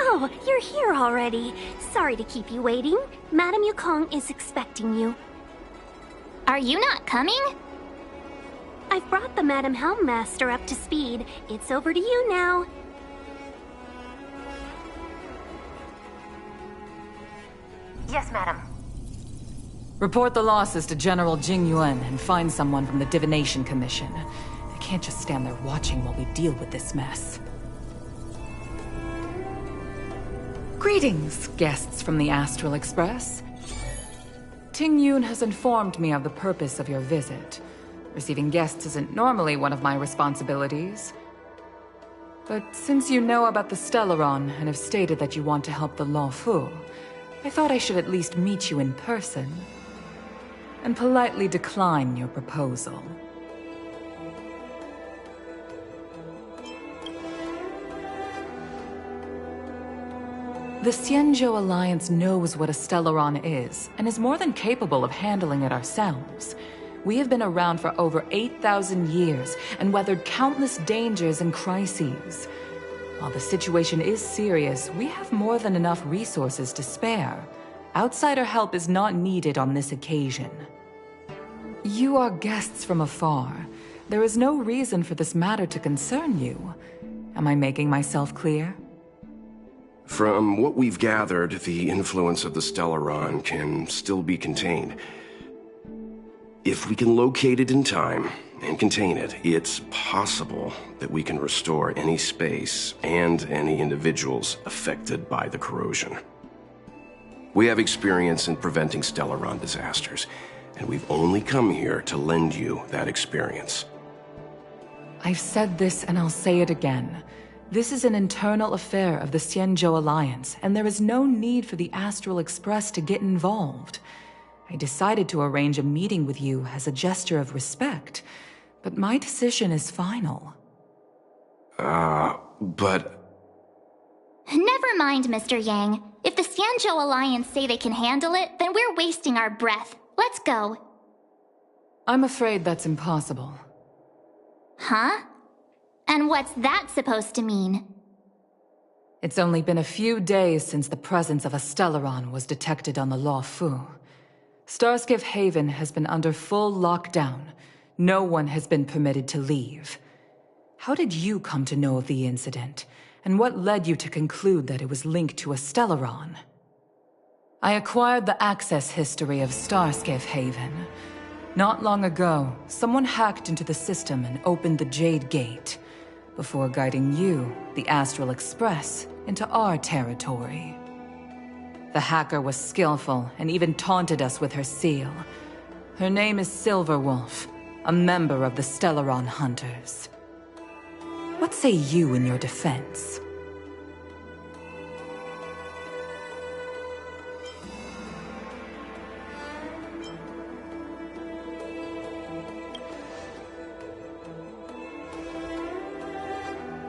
Oh, you're here already. Sorry to keep you waiting. Madame Yukong is expecting you. Are you not coming? I've brought the Madame Helmmaster up to speed. It's over to you now. Yes, madam. Report the losses to General Jing Yuan and find someone from the Divination Commission. I can't just stand there watching while we deal with this mess. Greetings, guests from the Astral Express. Ting Yun has informed me of the purpose of your visit. Receiving guests isn't normally one of my responsibilities. But since you know about the Stellaron and have stated that you want to help the Law Fu, I thought I should at least meet you in person and politely decline your proposal. The Xianzhou Alliance knows what a Stellaron is, and is more than capable of handling it ourselves. We have been around for over 8,000 years, and weathered countless dangers and crises. While the situation is serious, we have more than enough resources to spare. Outsider help is not needed on this occasion. You are guests from afar. There is no reason for this matter to concern you. Am I making myself clear? From what we've gathered, the influence of the Stellaron can still be contained. If we can locate it in time and contain it, it's possible that we can restore any space and any individuals affected by the corrosion. We have experience in preventing Stellaron disasters, and we've only come here to lend you that experience. I've said this and I'll say it again. This is an internal affair of the Xianzhou Alliance, and there is no need for the Astral Express to get involved. I decided to arrange a meeting with you as a gesture of respect, but my decision is final. But... Never mind, Mr. Yang. If the Xianzhou Alliance say they can handle it, then we're wasting our breath. Let's go. I'm afraid that's impossible. Huh? And what's that supposed to mean? It's only been a few days since the presence of a Stellaron was detected on the Law Fu. Starskiff Haven has been under full lockdown. No one has been permitted to leave. How did you come to know of the incident? And what led you to conclude that it was linked to a Stellaron? I acquired the access history of Starskiff Haven. Not long ago, someone hacked into the system and opened the Jade Gate, before guiding you, the Astral Express, into our territory. The hacker was skillful and even taunted us with her seal. Her name is Silverwolf, a member of the Stellaron Hunters. What say you in your defense?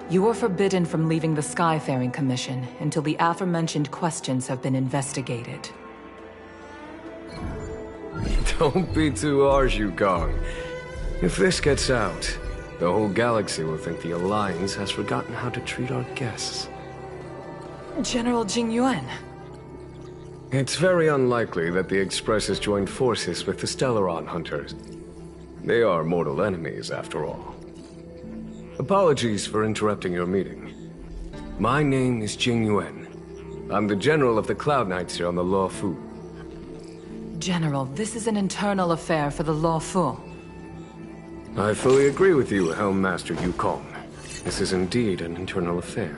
You are forbidden from leaving the Skyfaring Commission until the aforementioned questions have been investigated. Don't be too harsh, Yukong. If this gets out, the whole galaxy will think the Alliance has forgotten how to treat our guests. General Jing Yuan. It's very unlikely that the Express has joined forces with the Stellaron Hunters. They are mortal enemies, after all. Apologies for interrupting your meeting. My name is Jing Yuan. I'm the General of the Cloud Knights here on the Law Fu. General, this is an internal affair for the Law Fu. I fully agree with you, Helmmaster Yukong. This is indeed an internal affair.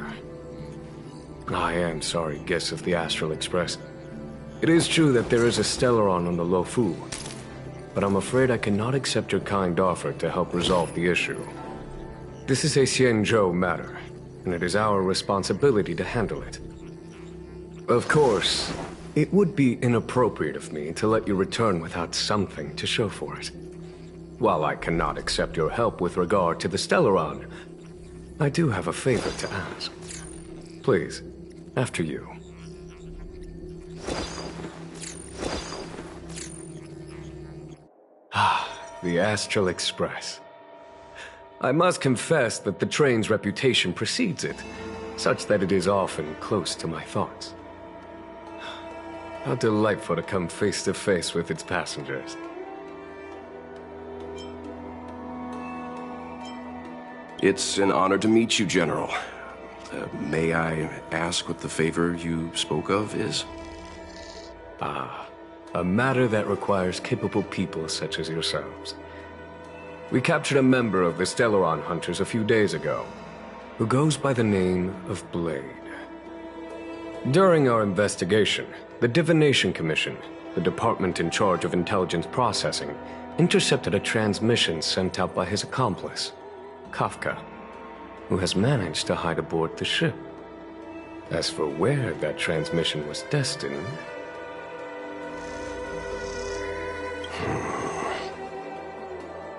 I am sorry, guests of the Astral Express. It is true that there is a Stellaron on the Law Fu, but I'm afraid I cannot accept your kind offer to help resolve the issue. This is a Xianzhou matter, and it is our responsibility to handle it. Of course, it would be inappropriate of me to let you return without something to show for it. While I cannot accept your help with regard to the Stellaron, I do have a favor to ask. Please, after you. The Astral Express. I must confess that the train's reputation precedes it, such that it is often close to my thoughts. How delightful to come face to face with its passengers. It's an honor to meet you, General. May I ask what the favor you spoke of is? A matter that requires capable people such as yourselves. We captured a member of the Stellaron Hunters a few days ago, who goes by the name of Blade. During our investigation, the Divination Commission, the department in charge of intelligence processing, intercepted a transmission sent out by his accomplice, Kafka, who has managed to hide aboard the ship. As for where that transmission was destined...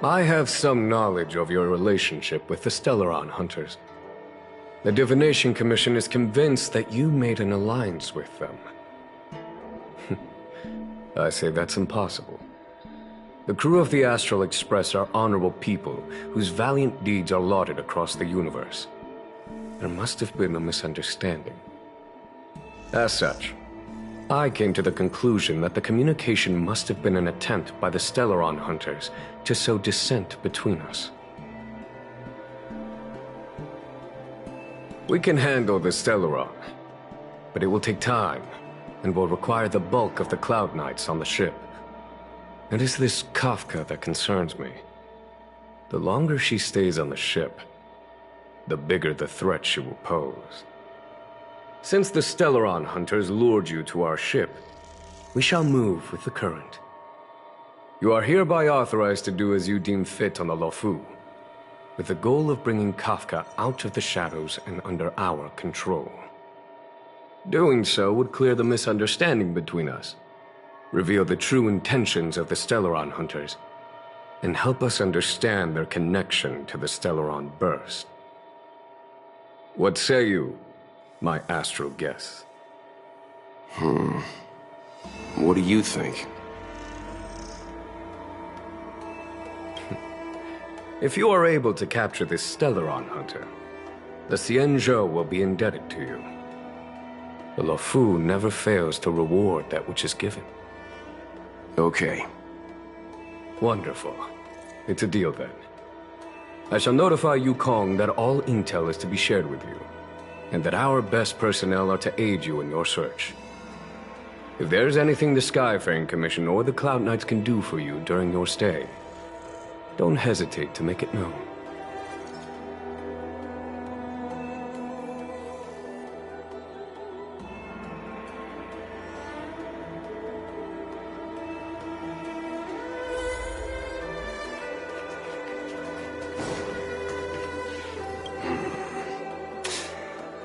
I have some knowledge of your relationship with the Stellaron Hunters. The Divination Commission is convinced that you made an alliance with them. I say that's impossible. The crew of the Astral Express are honorable people whose valiant deeds are lauded across the universe. There must have been a misunderstanding. As such, I came to the conclusion that the communication must have been an attempt by the Stellaron Hunters to sow dissent between us. We can handle the Stellaron, but it will take time and will require the bulk of the Cloud Knights on the ship. It is this Kafka that concerns me. The longer she stays on the ship, the bigger the threat she will pose. Since the Stellaron Hunters lured you to our ship, we shall move with the current. You are hereby authorized to do as you deem fit on the Luofu, with the goal of bringing Kafka out of the shadows and under our control. Doing so would clear the misunderstanding between us, reveal the true intentions of the Stellaron Hunters, and help us understand their connection to the Stellaron Burst. What say you, my astral guests? What do you think? If you are able to capture this Stellaron Hunter, the Xianzhou will be indebted to you. The Luofu never fails to reward that which is given. Okay. Wonderful. It's a deal then. I shall notify Yukong that all intel is to be shared with you, and that our best personnel are to aid you in your search. If there is anything the Skyfaring Commission or the Cloud Knights can do for you during your stay, don't hesitate to make it known.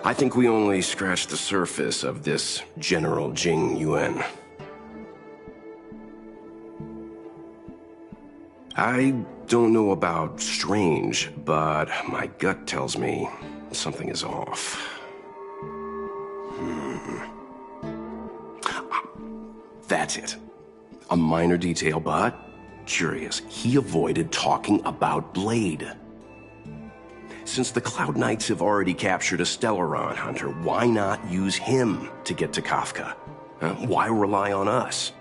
I think we only scratched the surface of this General Jing Yuan. I don't know about strange, but my gut tells me something is off. That's it. A minor detail, but curious. He avoided talking about Blade. Since the Cloud Knights have already captured a Stellaron Hunter, why not use him to get to Kafka? Why rely on us?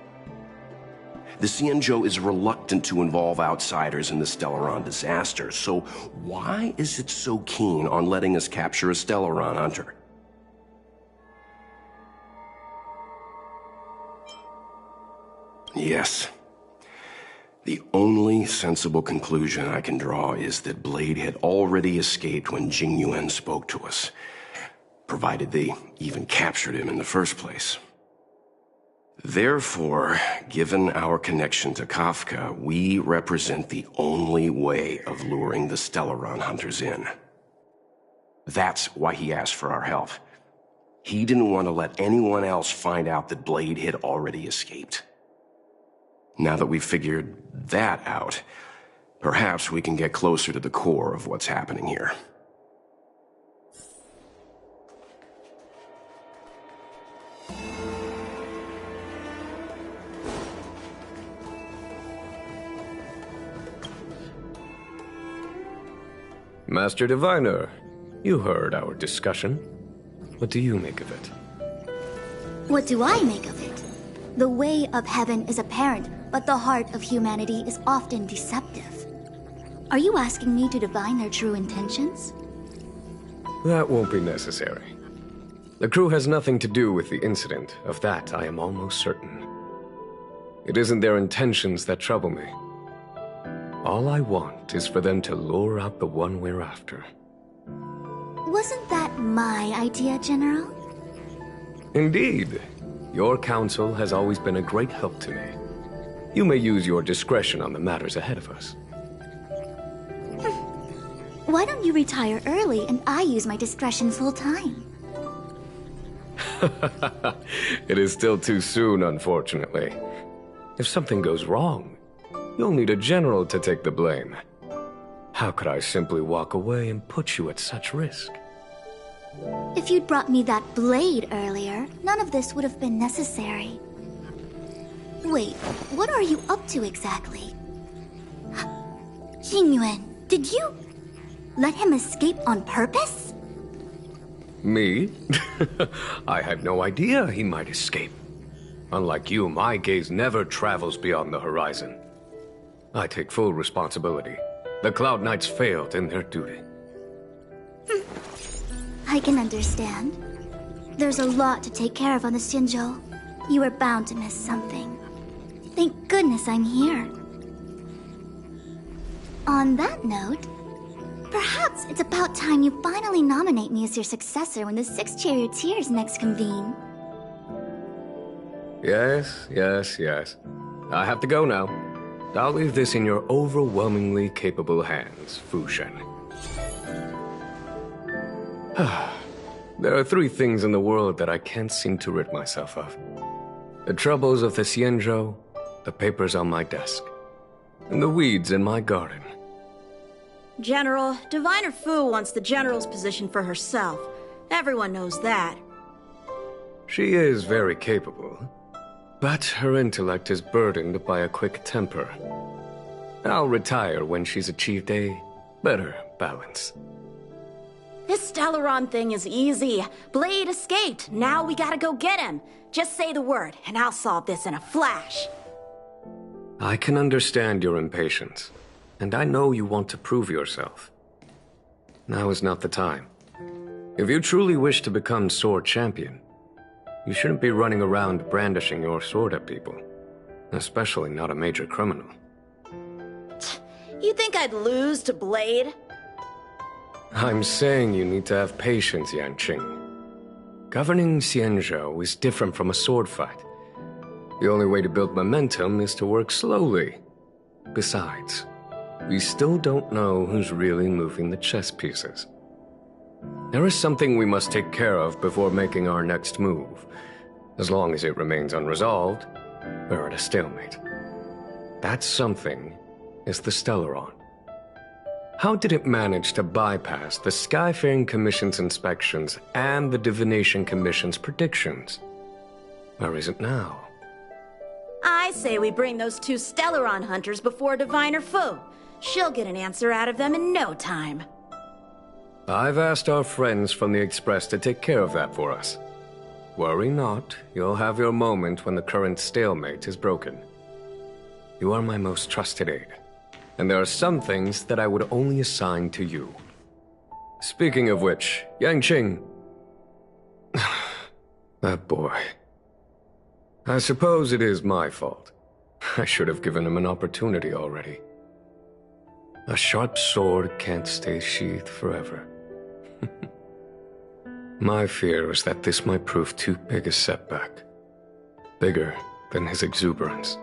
The Xianzhou is reluctant to involve outsiders in the Stellaron disaster, so why is it so keen on letting us capture a Stellaron Hunter? Yes. The only sensible conclusion I can draw is that Blade had already escaped when Jing Yuan spoke to us, provided they even captured him in the first place. Therefore, given our connection to Kafka, we represent the only way of luring the Stellaron Hunters in. That's why he asked for our help. He didn't want to let anyone else find out that Blade had already escaped. Now that we've figured that out, perhaps we can get closer to the core of what's happening here. Master Diviner, you heard our discussion. What do you make of it? What do I make of it? The way of heaven is apparent, but the heart of humanity is often deceptive. Are you asking me to divine their true intentions? That won't be necessary. The crew has nothing to do with the incident. Of that, I am almost certain. It isn't their intentions that trouble me. All I want is for them to lure out the one we're after. Wasn't that my idea, General? Indeed. Your counsel has always been a great help to me. You may use your discretion on the matters ahead of us. Why don't you retire early and I use my discretion full time? It is still too soon, unfortunately. If something goes wrong, you'll need a general to take the blame. How could I simply walk away and put you at such risk? If you'd brought me that blade earlier, none of this would have been necessary. Wait, what are you up to exactly? Xingyuan, did you let him escape on purpose? Me? I had no idea he might escape. Unlike you, my gaze never travels beyond the horizon. I take full responsibility. The Cloud Knights failed in their duty. I can understand. There's a lot to take care of on the Xinzhou. You were bound to miss something. Thank goodness I'm here. On that note, perhaps it's about time you finally nominate me as your successor when the Six Charioteers next convene. Yes. I have to go now. I'll leave this in your overwhelmingly capable hands, Fu Shen. There are 3 things in the world that I can't seem to rid myself of. The troubles of the Xianzhou, the papers on my desk, and the weeds in my garden. General, Diviner Fu wants the General's position for herself. Everyone knows that. She is very capable, but her intellect is burdened by a quick temper. I'll retire when she's achieved a better balance. This Stellaron thing is easy. Blade escaped. Now we gotta go get him. Just say the word, and I'll solve this in a flash. I can understand your impatience, and I know you want to prove yourself. Now is not the time. If you truly wish to become Sword Champion, you shouldn't be running around brandishing your sword at people, especially not a major criminal. You think I'd lose to Blade? I'm saying you need to have patience, Yanqing. Governing Xianzhou is different from a sword fight. The only way to build momentum is to work slowly. Besides, we still don't know who's really moving the chess pieces. There is something we must take care of before making our next move. As long as it remains unresolved, we're at a stalemate. That something is the Stellaron. How did it manage to bypass the Skyfaring Commission's inspections and the Divination Commission's predictions? Where is it now? I say we bring those 2 Stellaron hunters before Diviner Fu. She'll get an answer out of them in no time. I've asked our friends from the Express to take care of that for us. Worry not, you'll have your moment when the current stalemate is broken. You are my most trusted aide, and there are some things that I would only assign to you. Speaking of which, Yanqing... that boy... I suppose it is my fault. I should have given him an opportunity already. A sharp sword can't stay sheathed forever. My fear is that this might prove too big a setback. Bigger than his exuberance.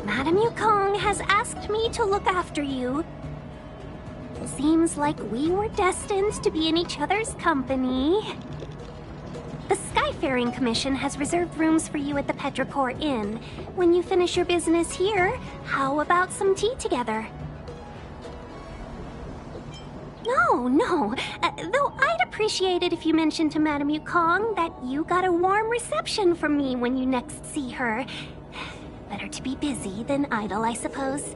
Madame Yukong has asked me to look after you. Seems like we were destined to be in each other's company. The Skyfaring Commission has reserved rooms for you at the Petrichor Inn. When you finish your business here, how about some tea together? No. Though I'd appreciate it if you mentioned to Madame Yukong that you got a warm reception from me when you next see her. Better to be busy than idle, I suppose.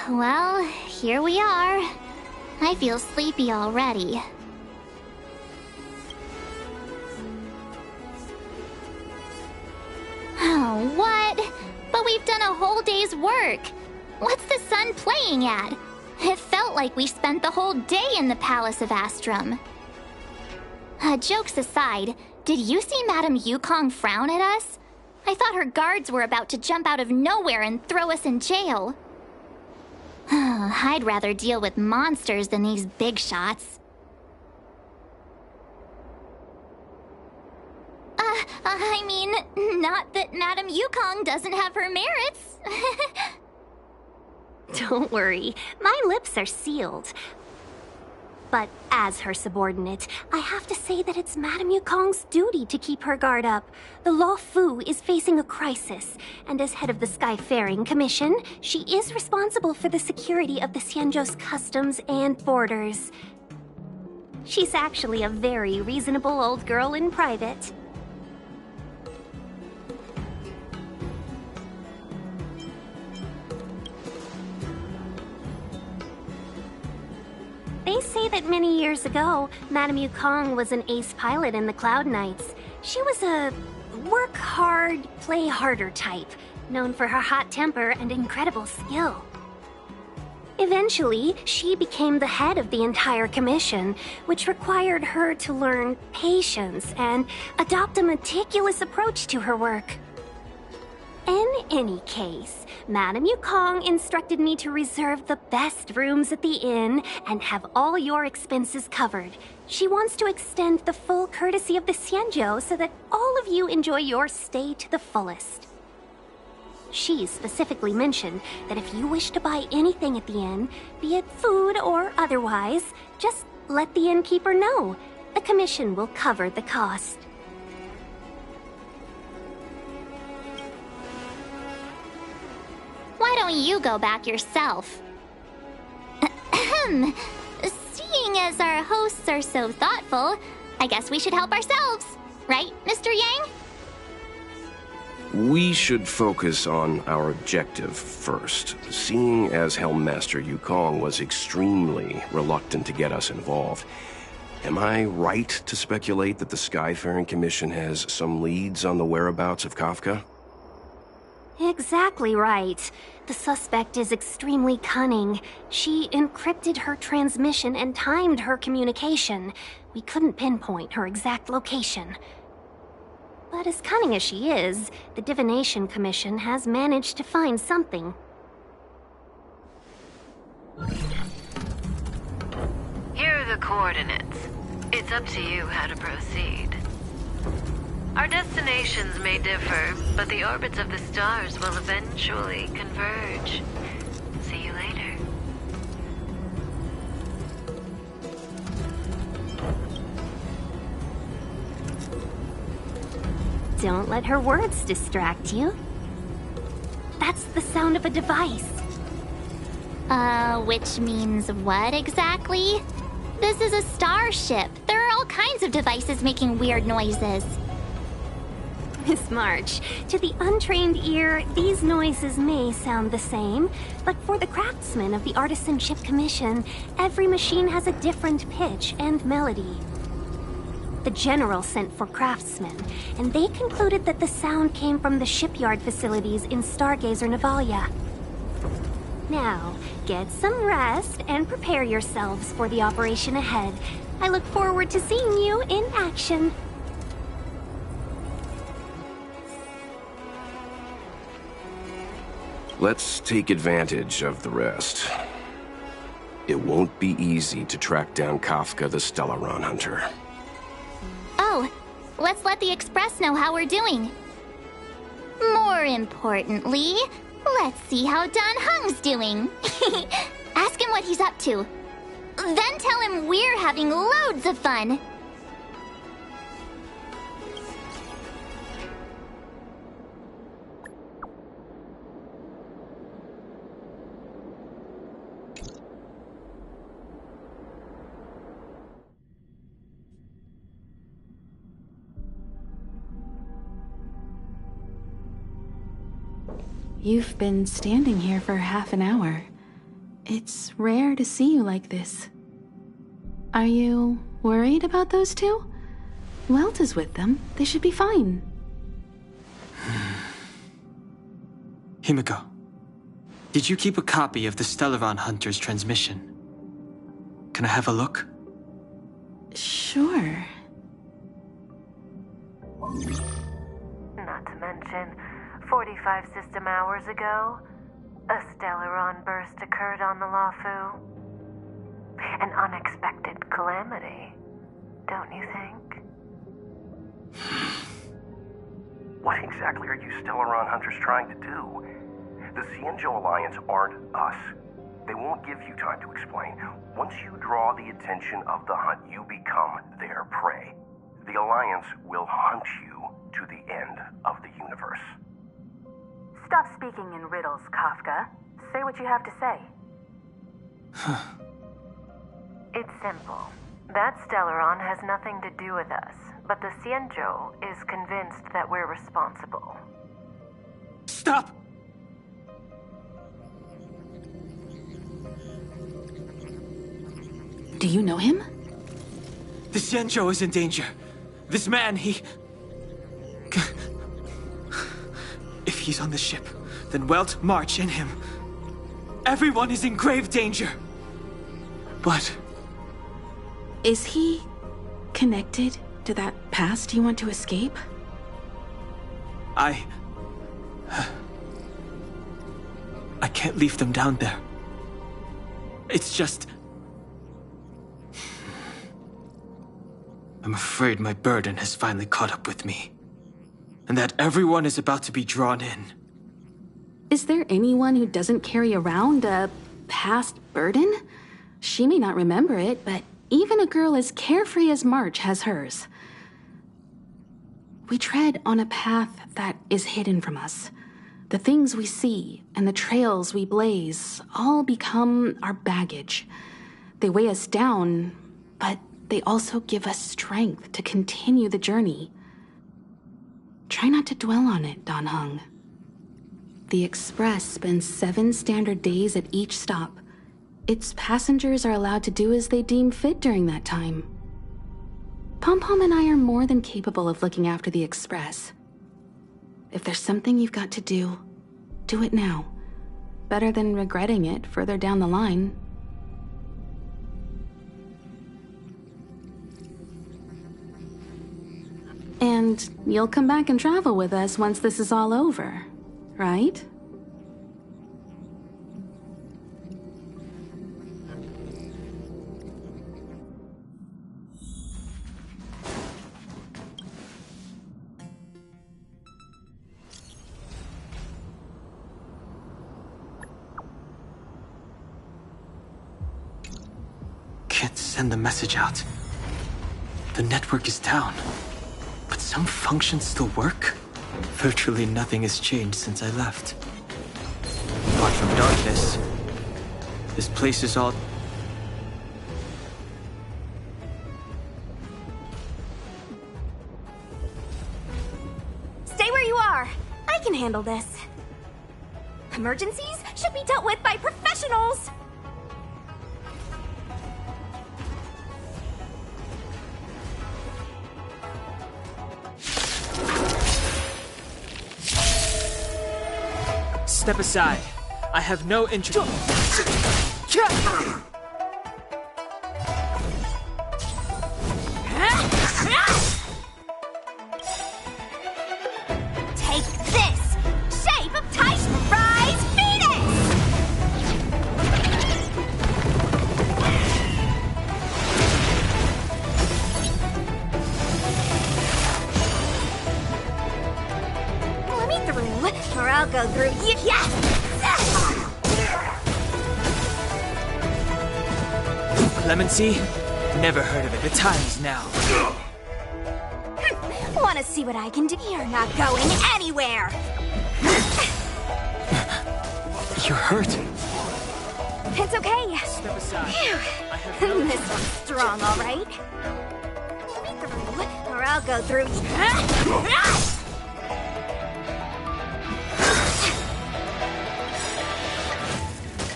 Well, here we are. I feel sleepy already. Oh, what? But we've done a whole day's work. What's the sun playing at? It felt like we spent the whole day in the Palace of Astrum. Jokes aside, did you see Madame Yukong frown at us? I thought her guards were about to jump out of nowhere and throw us in jail. I'd rather deal with monsters than these big shots. I mean, not that Madame Yukong doesn't have her merits. Don't worry, my lips are sealed. But as her subordinate, I have to say that it's Madame Yukong's duty to keep her guard up. The Law Fu is facing a crisis, and as head of the Skyfaring Commission, she is responsible for the security of the Xianzhou's customs and borders. She's actually a very reasonable old girl in private. They say that many years ago, Madame Yukong was an ace pilot in the Cloud Knights. She was a work hard, play harder type, known for her hot temper and incredible skill. Eventually, she became the head of the entire commission, which required her to learn patience and adopt a meticulous approach to her work. In any case, Madame Yukong instructed me to reserve the best rooms at the inn and have all your expenses covered. She wants to extend the full courtesy of the Xianzhou so that all of you enjoy your stay to the fullest. She specifically mentioned that if you wish to buy anything at the inn, be it food or otherwise, just let the innkeeper know. The commission will cover the cost. Why don't you go back yourself? Seeing as our hosts are so thoughtful, I guess we should help ourselves. Right, Mr. Yang? We should focus on our objective first. Seeing as Helmmaster Yukong was extremely reluctant to get us involved, am I right to speculate that the Skyfaring Commission has some leads on the whereabouts of Kafka? Exactly right. The suspect is extremely cunning. She encrypted her transmission and timed her communication. We couldn't pinpoint her exact location. But as cunning as she is, the Divination Commission has managed to find something. Here are the coordinates. It's up to you how to proceed. Our destinations may differ, but the orbits of the stars will eventually converge. See you later. Don't let her words distract you. That's the sound of a device. Which means what exactly? This is a starship. There are all kinds of devices making weird noises. Miss March, to the untrained ear, these noises may sound the same, but for the craftsmen of the Artisanship Commission, every machine has a different pitch and melody. The General sent for craftsmen, and they concluded that the sound came from the shipyard facilities in Stargazer Navalia. Now, get some rest and prepare yourselves for the operation ahead. I look forward to seeing you in action. Let's take advantage of the rest. It won't be easy to track down Kafka the Stellaron Hunter. Oh, let's let the Express know how we're doing. More importantly, let's see how Don Hung's doing. Ask him what he's up to. Then tell him we're having loads of fun. You've been standing here for half an hour. It's rare to see you like this. Are you worried about those two? Welt is with them. They should be fine. Himiko, did you keep a copy of the Stellaron Hunter's transmission? Can I have a look? Sure. Not to mention, 45 system hours ago, a Stellaron burst occurred on the Lawfu. An unexpected calamity, don't you think? What exactly are you Stellaron Hunters trying to do? The Xianzhou Alliance aren't us. They won't give you time to explain. Once you draw the attention of the hunt, you become their prey. The Alliance will hunt you to the end of the universe. Stop speaking in riddles, Kafka. Say what you have to say. It's simple. That Stellaron has nothing to do with us, but the Xianzhou is convinced that we're responsible. Stop! Do you know him? The Xianzhou is in danger. This man, he... If he's on the ship, then Welt, March, and him. Everyone is in grave danger. But... Is he connected to that past you want to escape? I can't leave them down there. It's just... I'm afraid my burden has finally caught up with me. And that everyone is about to be drawn in. Is there anyone who doesn't carry around a past burden? She may not remember it, but even a girl as carefree as March has hers. We tread on a path that is hidden from us. The things we see and the trails we blaze all become our baggage. They weigh us down, but they also give us strength to continue the journey. Try not to dwell on it, Don Hung. The Express spends 7 standard days at each stop. Its passengers are allowed to do as they deem fit during that time. Pom-Pom and I are more than capable of looking after the Express. If there's something you've got to do, do it now. Better than regretting it further down the line. And you'll come back and travel with us once this is all over, right? Can't send the message out. The network is down. But some functions still work? Virtually nothing has changed since I left. Apart from darkness, this place is all... Stay where you are. I can handle this. Emergencies should be dealt with by professionals. Step aside. I have no interest. Take this! Shape of Titan Rise Phoenix! Let me through, or I'll go through you. Yes! Clemency? Never heard of it. The time is now. Wanna see what I can do? You're not going anywhere! You're hurt. It's okay. Step aside. Phew. This one's strong, all right? Let me through, or I'll go through.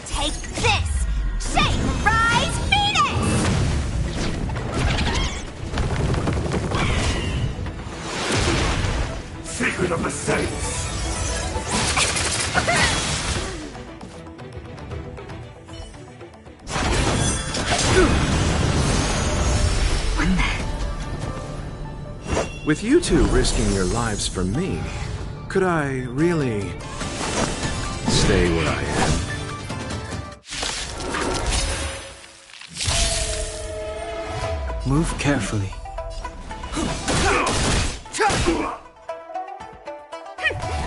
Take this! Shake, rise, Phoenix! Secret of the Saints! With you two risking your lives for me, could I really stay where I am? Move carefully.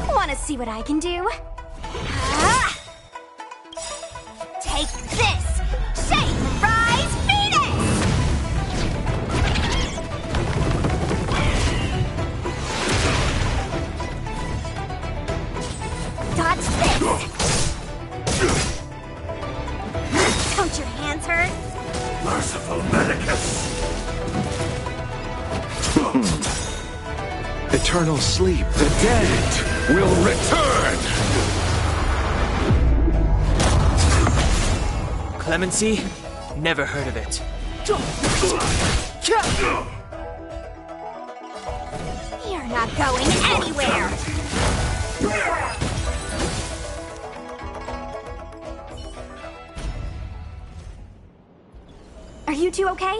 Wanna see what I can do? Ah! Take this! Shake, rise, Phoenix! Dodge this! Don't your hands hurt? Merciful Medicus! Eternal sleep, the dead will return! Clemency? Never heard of it. You're not going anywhere! Are you two okay?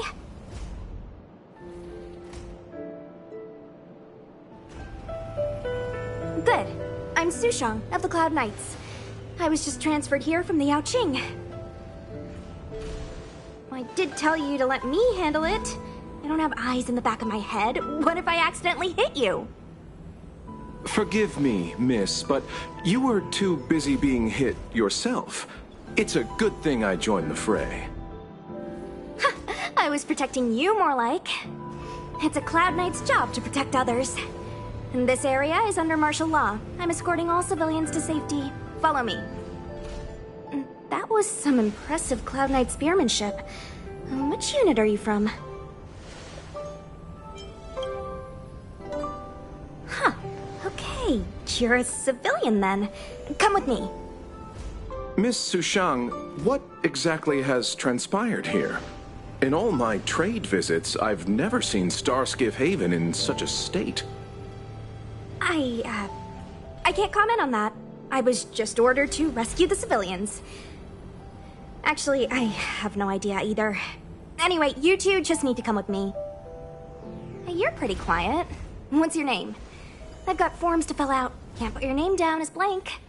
Good. I'm Sushang of the Cloud Knights. I was just transferred here from the Yaoqing. I did tell you to let me handle it. I don't have eyes in the back of my head. What if I accidentally hit you? Forgive me, miss, but you were too busy being hit yourself. It's a good thing I joined the fray. I was protecting you more like. It's a Cloud Knight's job to protect others. And this area is under martial law. I'm escorting all civilians to safety. Follow me. That was some impressive Cloud Knight spearmanship. Which unit are you from? Huh. Okay, you're a civilian then. Come with me. Miss Sushang, what exactly has transpired here? In all my trade visits, I've never seen Starskiff Haven in such a state. I can't comment on that. I was just ordered to rescue the civilians. Actually, I have no idea either. Anyway, you two just need to come with me. Hey, you're pretty quiet. What's your name? I've got forms to fill out. Can't put your name down as blank.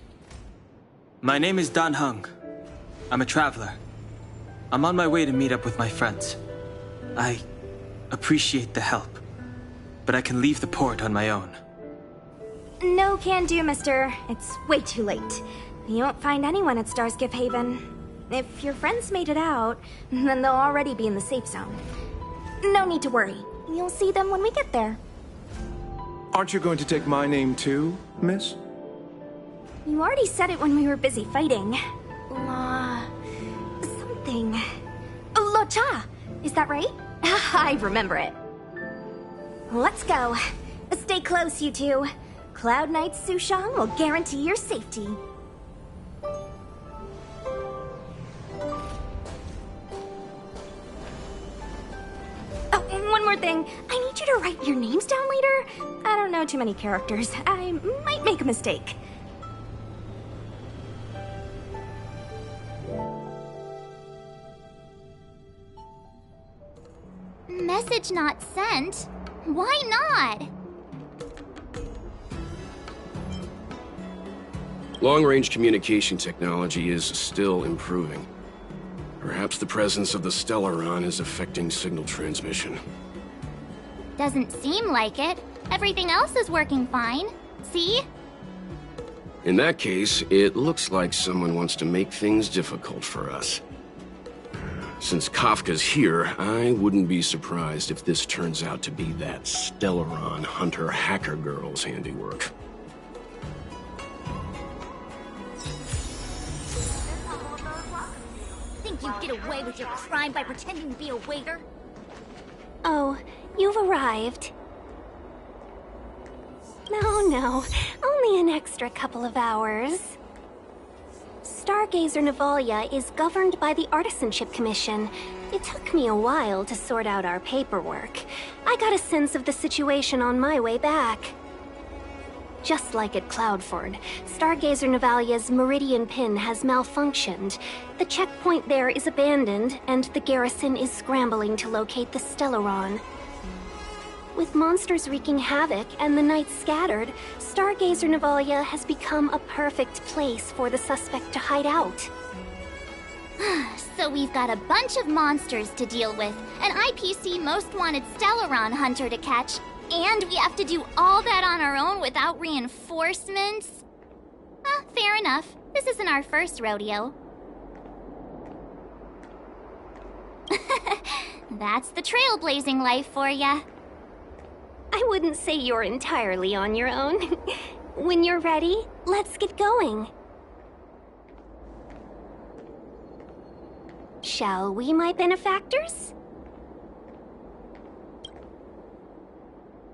My name is Dan Hung. I'm a traveler. I'm on my way to meet up with my friends. I appreciate the help, but I can leave the port on my own. No can do, mister. It's way too late. You won't find anyone at Starskiff Haven. If your friends made it out, then they'll already be in the safe zone. No need to worry. You'll see them when we get there. Aren't you going to take my name too, miss? You already said it when we were busy fighting. Something. Lo Cha! Is that right? I remember it. Let's go. Stay close, you two. Cloud Knight Sushang will guarantee your safety. Oh, one more thing. I need you to write your names down later. I don't know too many characters. I might make a mistake. Message not sent? Why not? Long-range communication technology is still improving. Perhaps the presence of the Stellaron is affecting signal transmission. Doesn't seem like it. Everything else is working fine. See? In that case, it looks like someone wants to make things difficult for us. Since Kafka's here, I wouldn't be surprised if this turns out to be that Stellaron Hunter hacker girl's handiwork. Think you'd get away with your crime by pretending to be a waiter? Oh, you've arrived. No, only an extra couple of hours. Stargazer Navalia is governed by the Artisanship Commission. It took me a while to sort out our paperwork. I got a sense of the situation on my way back. Just like at Cloudford, Stargazer Navalia's Meridian Pin has malfunctioned. The checkpoint there is abandoned, and the garrison is scrambling to locate the Stellaron. With monsters wreaking havoc and the night scattered, Stargazer Navalia has become a perfect place for the suspect to hide out. So we've got a bunch of monsters to deal with, an IPC Most Wanted Stellaron hunter to catch, and we have to do all that on our own without reinforcements? Fair enough. This isn't our first rodeo. That's the trailblazing life for ya. I wouldn't say you're entirely on your own. When you're ready, let's get going. Shall we, my benefactors?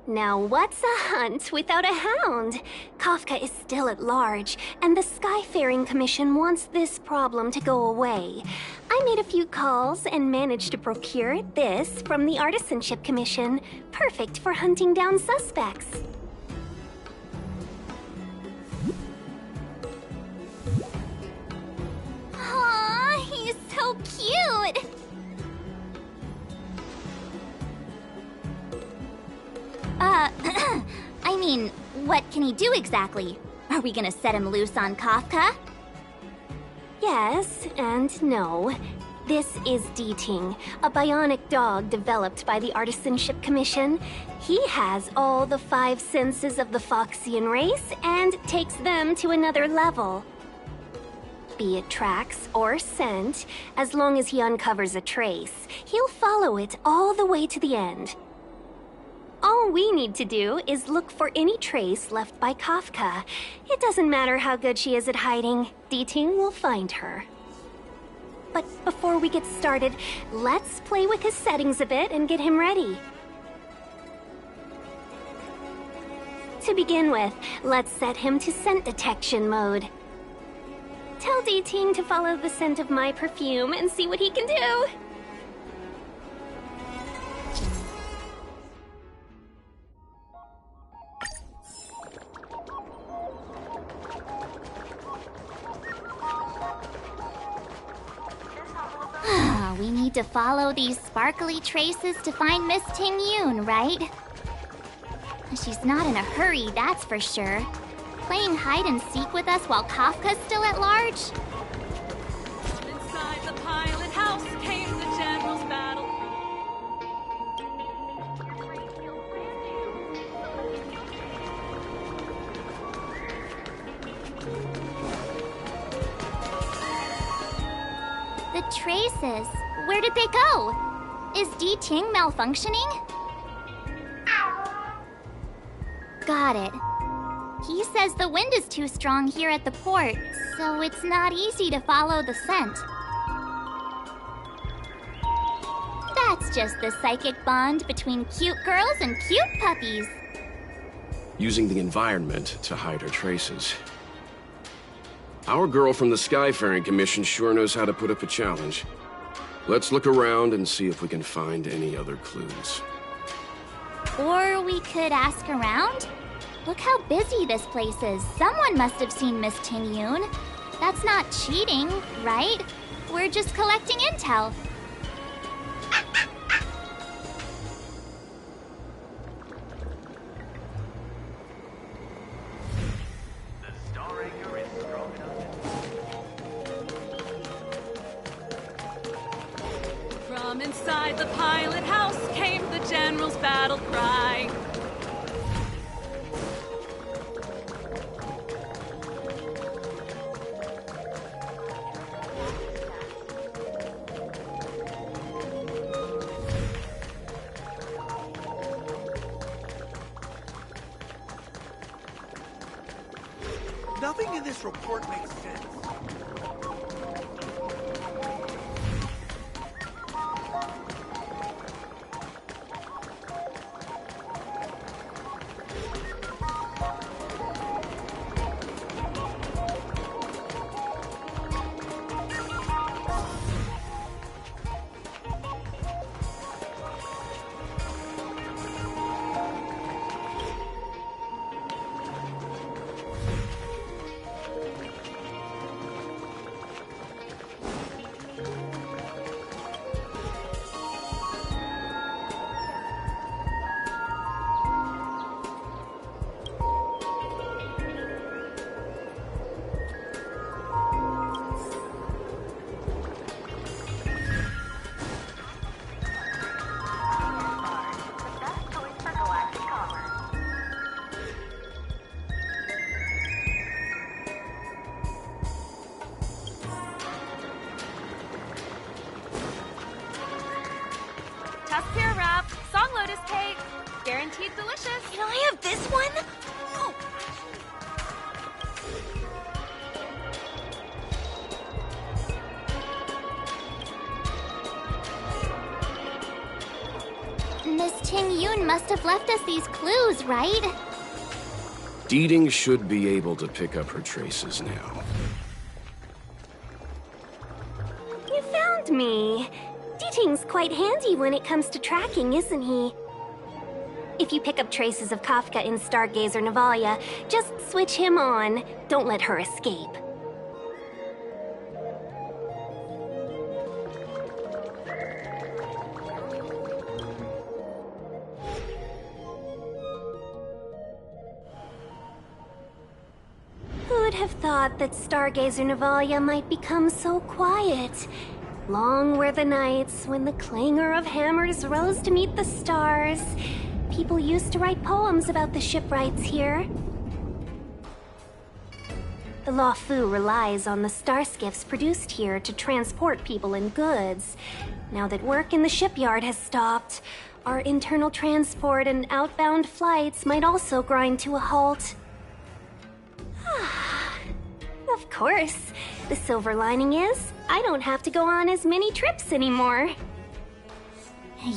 Now what's a hunt without a hound? Kafka is still at large, and the Skyfaring Commission wants this problem to go away. I made a few calls and managed to procure this from the Artisanship Commission. Perfect for hunting down suspects. Aw, he's so cute! I mean, what can he do exactly? Are we gonna set him loose on Kafka? Yes and no. This is D-Ting, a bionic dog developed by the Artisanship Commission. He has all the 5 senses of the Foxian race and takes them to another level. Be it tracks or scent, as long as he uncovers a trace, he'll follow it all the way to the end. All we need to do is look for any trace left by Kafka. It doesn't matter how good she is at hiding, D-Ting will find her. But before we get started, let's play with his settings a bit and get him ready. To begin with, let's set him to scent detection mode. Tell D-Ting to follow the scent of my perfume and see what he can do. We need to follow these sparkly traces to find Miss Ting Yoon, right? She's not in a hurry, that's for sure. Playing hide and seek with us while Kafka's still at large? Inside the pilot house came the general's battle. The traces. Where did they go? Is D-Ting malfunctioning? Got it. He says the wind is too strong here at the port, so it's not easy to follow the scent. That's just the psychic bond between cute girls and cute puppies. Using the environment to hide her traces. Our girl from the Skyfaring Commission sure knows how to put up a challenge. Let's look around and see if we can find any other clues. Or we could ask around? Look how busy this place is. Someone must have seen Miss Ting Yoon. That's not cheating, right? We're just collecting intel. From inside the pilot house came the general's battle cry. Nothing in this report makes sense. Tusk pear wrap, song lotus cake, guaranteed delicious. Can I have this one? Oh. Miss Ting Yun must have left us these clues, right? Deeding should be able to pick up her traces now. You found me. Deeting's quite handy when it comes to tracking, isn't he? If you pick up traces of Kafka in Stargazer Navalia, just switch him on. Don't let her escape. Who would have thought that Stargazer Navalia might become so quiet? Long were the nights when the clangor of hammers rose to meet the stars. People used to write poems about the shipwrights here. The Law Fu relies on the star skiffs produced here to transport people and goods. Now that work in the shipyard has stopped, our internal transport and outbound flights might also grind to a halt. Of course. The silver lining is, I don't have to go on as many trips anymore.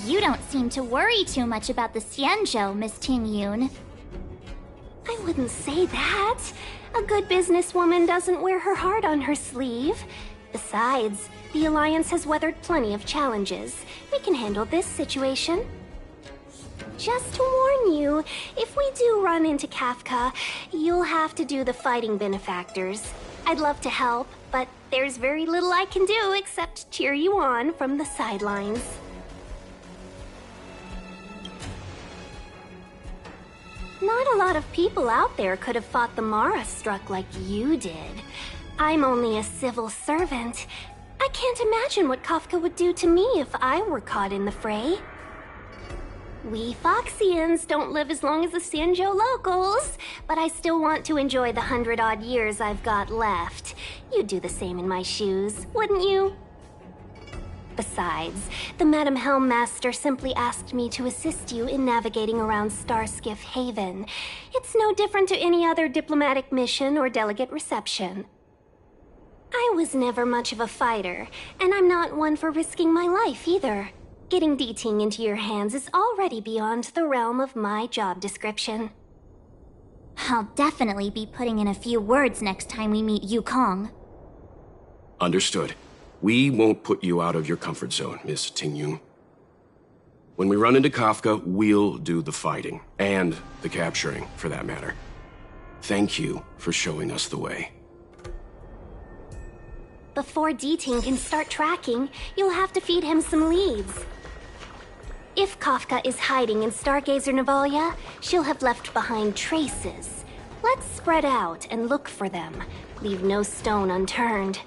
You don't seem to worry too much about the Xianzhou, Miss Ting Yun. I wouldn't say that. A good businesswoman doesn't wear her heart on her sleeve. Besides, the Alliance has weathered plenty of challenges. We can handle this situation. Just to warn you, if we do run into Kafka, you'll have to do the fighting benefactors. I'd love to help, but there's very little I can do except cheer you on from the sidelines. Not a lot of people out there could have fought the Mara struck like you did. I'm only a civil servant. I can't imagine what Kafka would do to me if I were caught in the fray. We Foxians don't live as long as the Xianzhou locals, but I still want to enjoy the 100-odd years I've got left. You'd do the same in my shoes, wouldn't you? Besides, the Madam Helmmaster simply asked me to assist you in navigating around Starskiff Haven. It's no different to any other diplomatic mission or delegate reception. I was never much of a fighter, and I'm not one for risking my life either. Getting Deeting into your hands is already beyond the realm of my job description. I'll definitely be putting in a few words next time we meet Yukong. Understood. We won't put you out of your comfort zone, Miss Ting Yun. When we run into Kafka, we'll do the fighting. And the capturing, for that matter. Thank you for showing us the way. Before Deeting can start tracking, you'll have to feed him some leads. If Kafka is hiding in Stargazer Navalia, she'll have left behind traces. Let's spread out and look for them. Leave no stone unturned.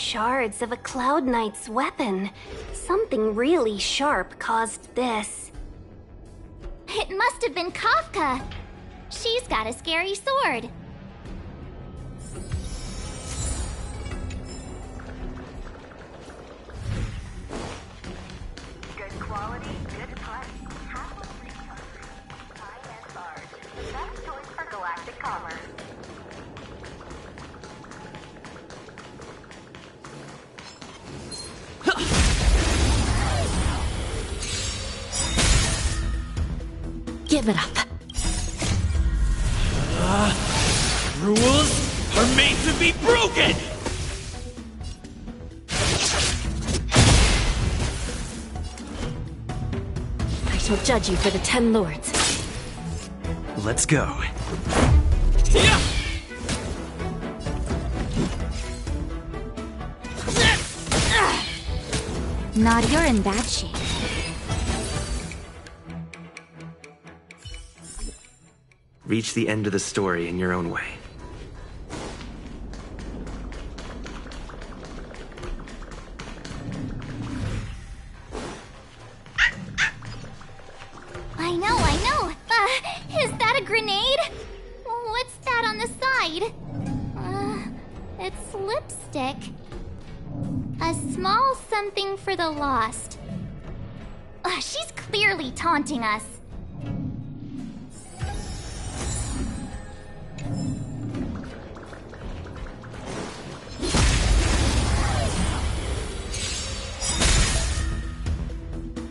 shards of a Cloud Knight's weapon. Something really sharp caused this. It must have been Kafka. She's got a scary sword. Good quality, good price. Half of 300. High-end bars. Best choice for galactic commerce. Give it up. Rules are made to be broken! I shall judge you for the 10 lords. Let's go. Yeah! Not you're in bad shape. Reach the end of the story in your own way. I know. Is that a grenade? What's that on the side? It's lipstick. A small something for the lost. She's clearly taunting us.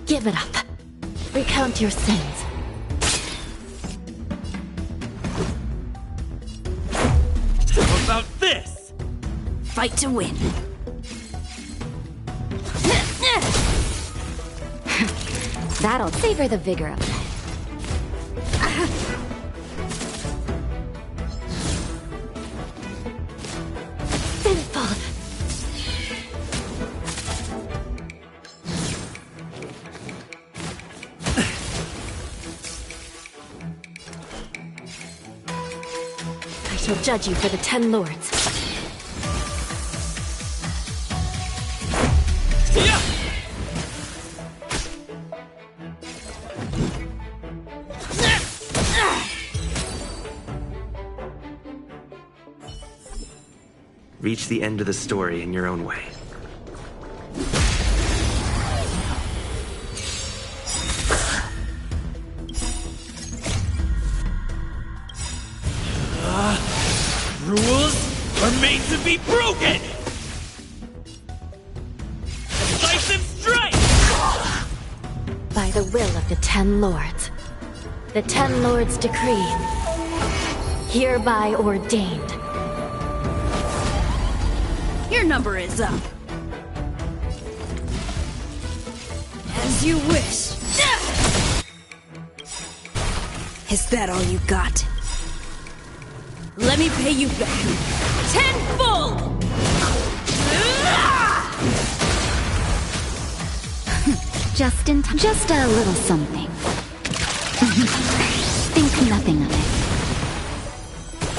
Give it up. Recount your sins. How about this? Fight to win. That'll savor the vigor of it. Sinful. I shall judge you for the 10 lords. Yeah! Reach the end of the story in your own way. Rules are made to be broken! Decisive strike! By the will of the 10 lords. The 10 lords decree. Hereby ordained. Your number is up. As you wish. Is that all you got? Let me pay you back. Tenfold! Just in time. Just a little something. Think nothing of it.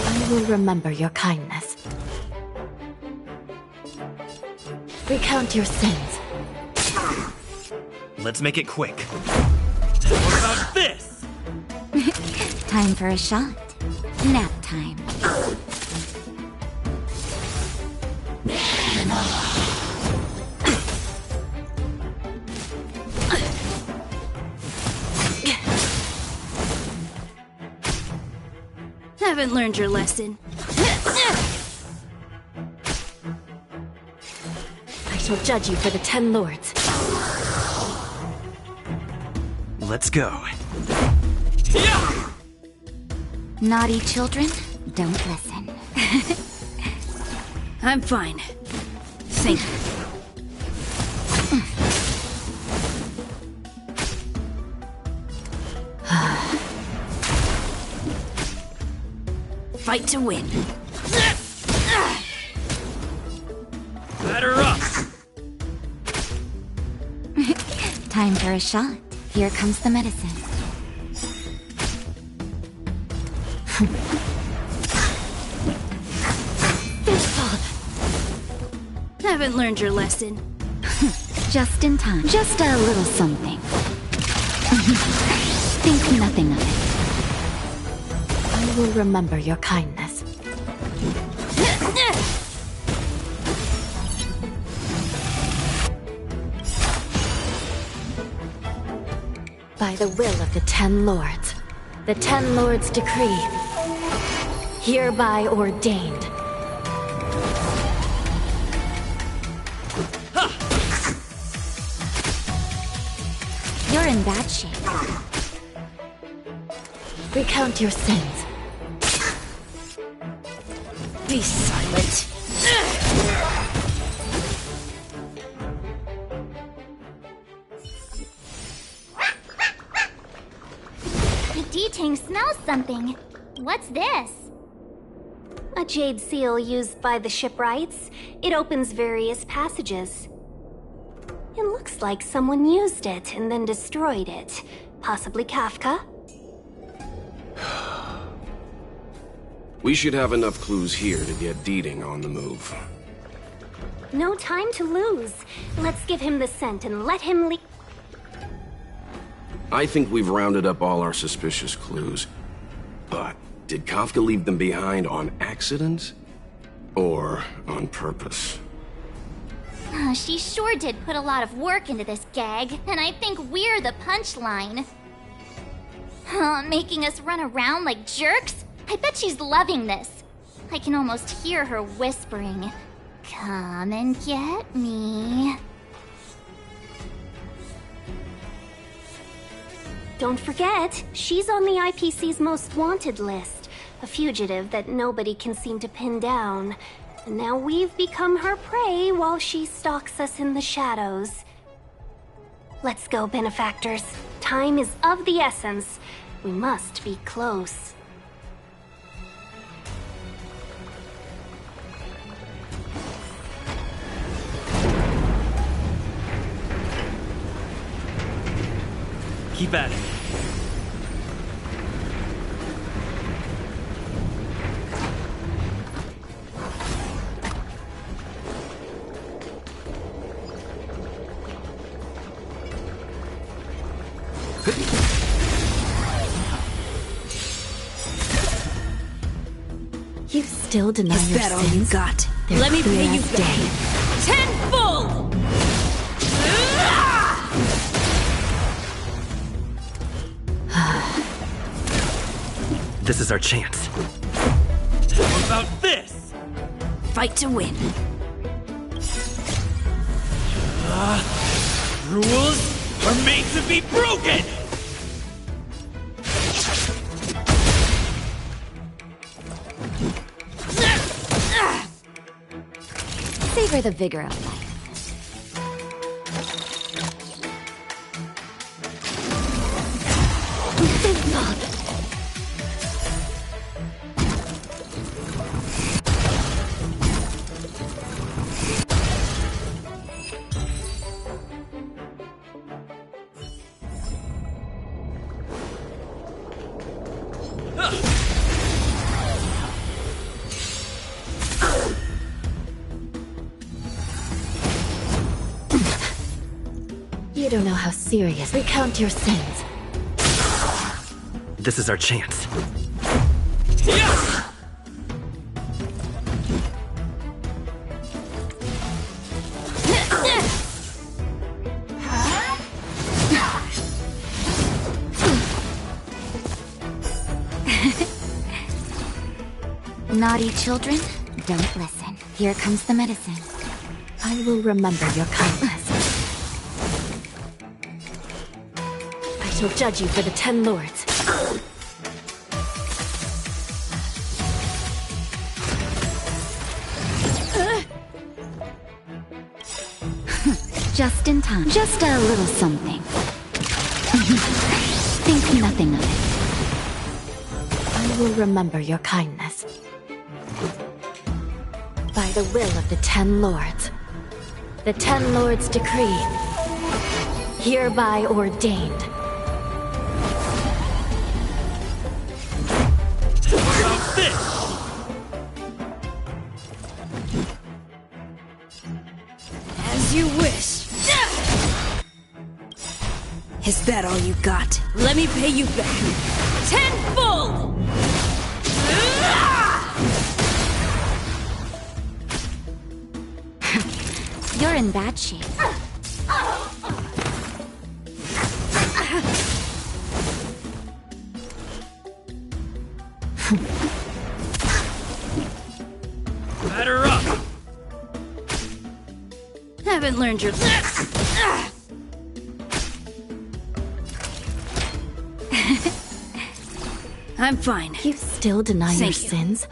I will remember your kindness. Recount your sins. Let's make it quick. What about this? Time for a shot. Nap time. Haven't learned your lesson. I shall judge you for the 10 lords. Let's go. Yeah! Naughty children, don't listen. I'm fine. Thank you. Fight to win. Batter up! Time for a shot. Here comes the medicine. haven't learned your lesson. Just in time. Just a little something. Think nothing of it. I will remember your kindness. By the will of the Ten Lords, the Ten Lords decree, hereby ordained. You're in bad shape. Recount your sins. Be silent. The D-Ting smells something. What's this? A jade seal used by the shipwrights. It opens various passages. It looks like someone used it and then destroyed it. Possibly Kafka? We should have enough clues here to get Deeding on the move. No time to lose. Let's give him the scent and let him leak. I think we've rounded up all our suspicious clues. But did Kafka leave them behind on accident? Or on purpose? She sure did put a lot of work into this gag, and I think we're the punchline. Making us run around like jerks? I bet she's loving this. I can almost hear her whispering, "Come and get me." Don't forget, she's on the IPC's most wanted list. A fugitive that nobody can seem to pin down. And now we've become her prey while she stalks us in the shadows. Let's go, benefactors. Time is of the essence. We must be close. Keep at it. You still deny Is your that all sins? you got? They're Let me clear pay you as back. day. Tenfold! This is our chance. What about this? Fight to win. Rules are made to be broken! Savor the vigor of life. You don't know how serious. Recount your sins. This is our chance. Naughty children, don't listen. Here comes the medicine. I will remember your kindness. I shall judge you for the Ten Lords. Just in time. Just a little something. Think nothing of it. I will remember your kindness. By the will of the Ten Lords, the Ten Lords decree, hereby ordained. What about this? that all you got? Let me pay you back. Tenfold! You're in bad shape. Batter up! Haven't learned your lesson. I'm fine. You still deny your Thank you. sins?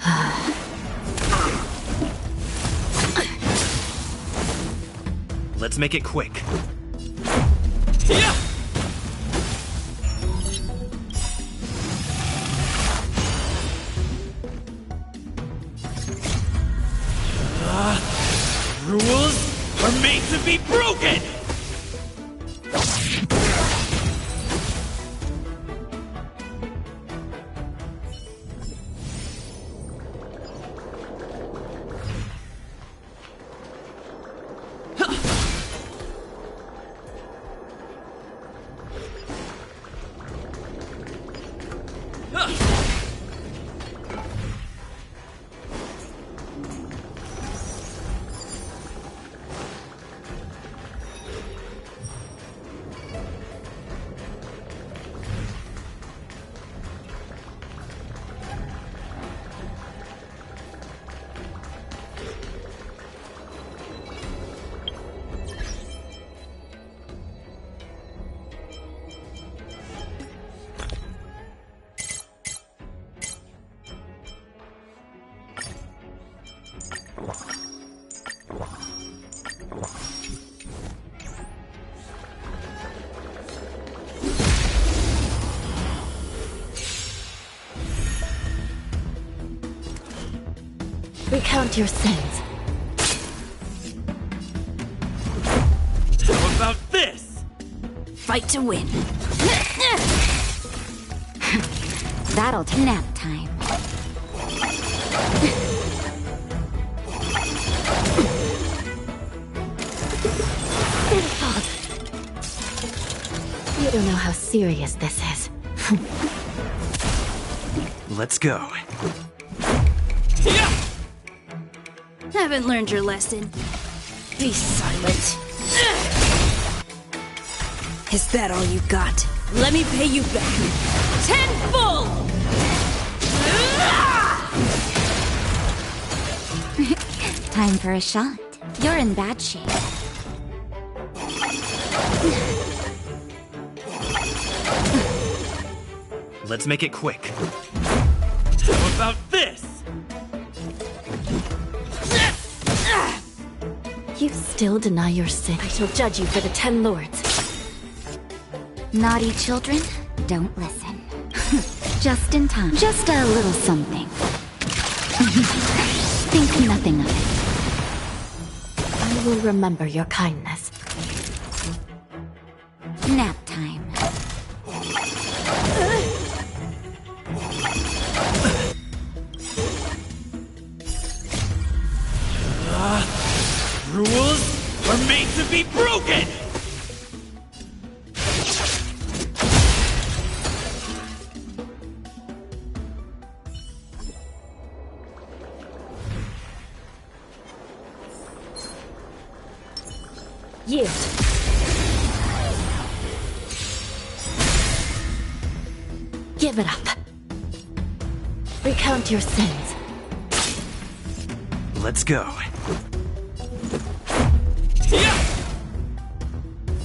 Let's make it quick. Yeah! Rules are made to be broken! Recount your sins. How about this? Fight to win. That'll take nap time. You don't know how serious this is. Let's go. Haven't learned your lesson. Be silent. Is that all you got? Let me pay you back. Tenfold! Time for a shot. You're in bad shape. Let's make it quick. How about this? You still deny your sin. I shall judge you for the 10 lords. Naughty children, don't listen. Just in time. Just a little something. Think nothing of it. I will remember your kindness. Nap time. Rules are made to be broken! Yield. Give it up. Recount your sins. Let's go.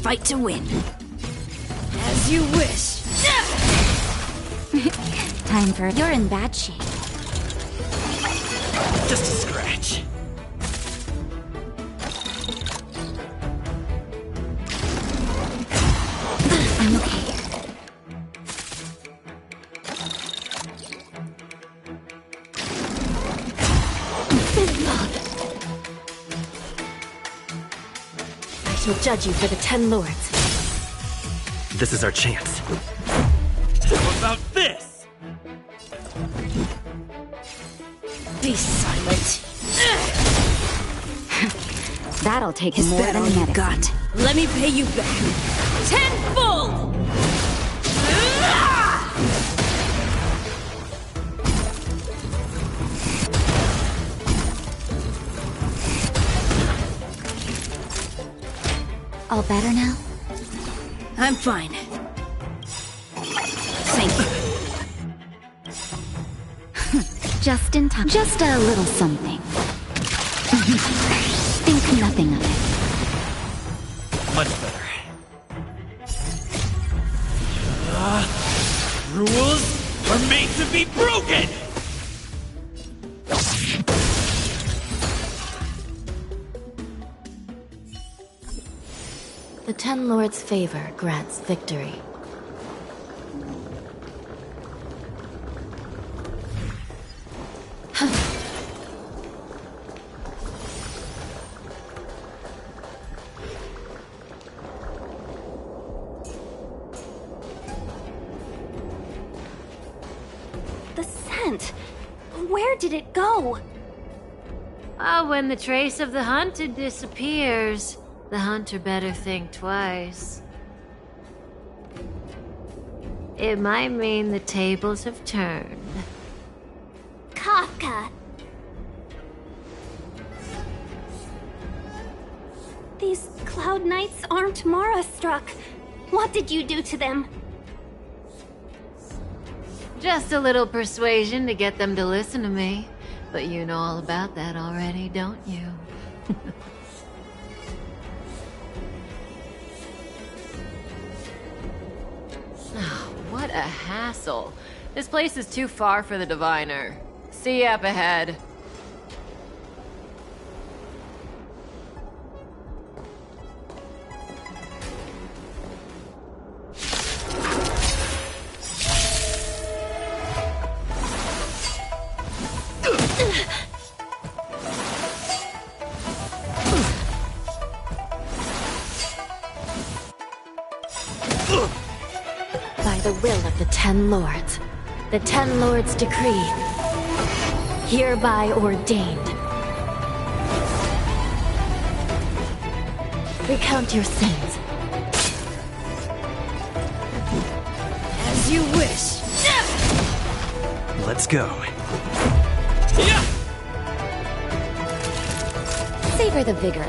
Fight to win. As you wish. Time for... You're in bad shape. Just a scratch. I'm okay. I shall judge you for the 10 lords. This is our chance. How about this? Be silent. That'll take Is more that than all you medicine. got? Let me pay you back. Tenfold! better now? I'm fine. Thank you. Just in time. Just a little something. Think nothing of it. Much better. Rules are made to be broken! The Ten Lords' favor grants victory. The scent. Where did it go? When the trace of the hunted disappears, the hunter better think twice. It might mean the tables have turned. Kafka. These Cloud Knights aren't Mara-struck. What did you do to them? Just a little persuasion to get them to listen to me. But you know all about that already, don't you? Oh, what a hassle. This place is too far for the diviner. See you up ahead. By the will of the Ten Lords, the Ten Lords decree, hereby ordained. Recount your sins. As you wish. Let's go. Savor the vigor.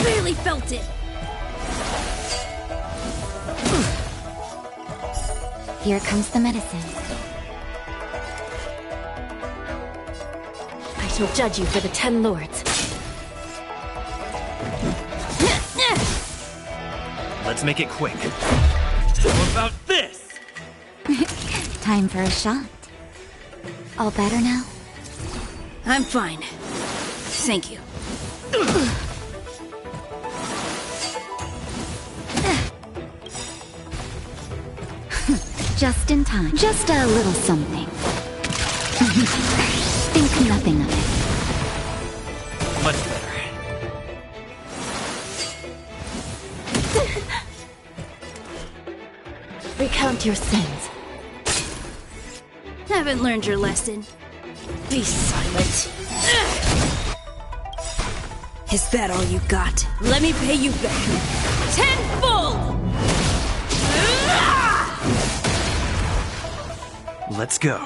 Really felt it. Here comes the medicine. I shall judge you for the Ten Lords. Let's make it quick. How about this? Time for a shot. All better now? I'm fine. Thank you. Just in time. Just a little something. Think nothing of it. Much better. Recount your sins. Haven't learned your lesson. Be silent. Is that all you got? Let me pay you back. Tenfold! Let's go.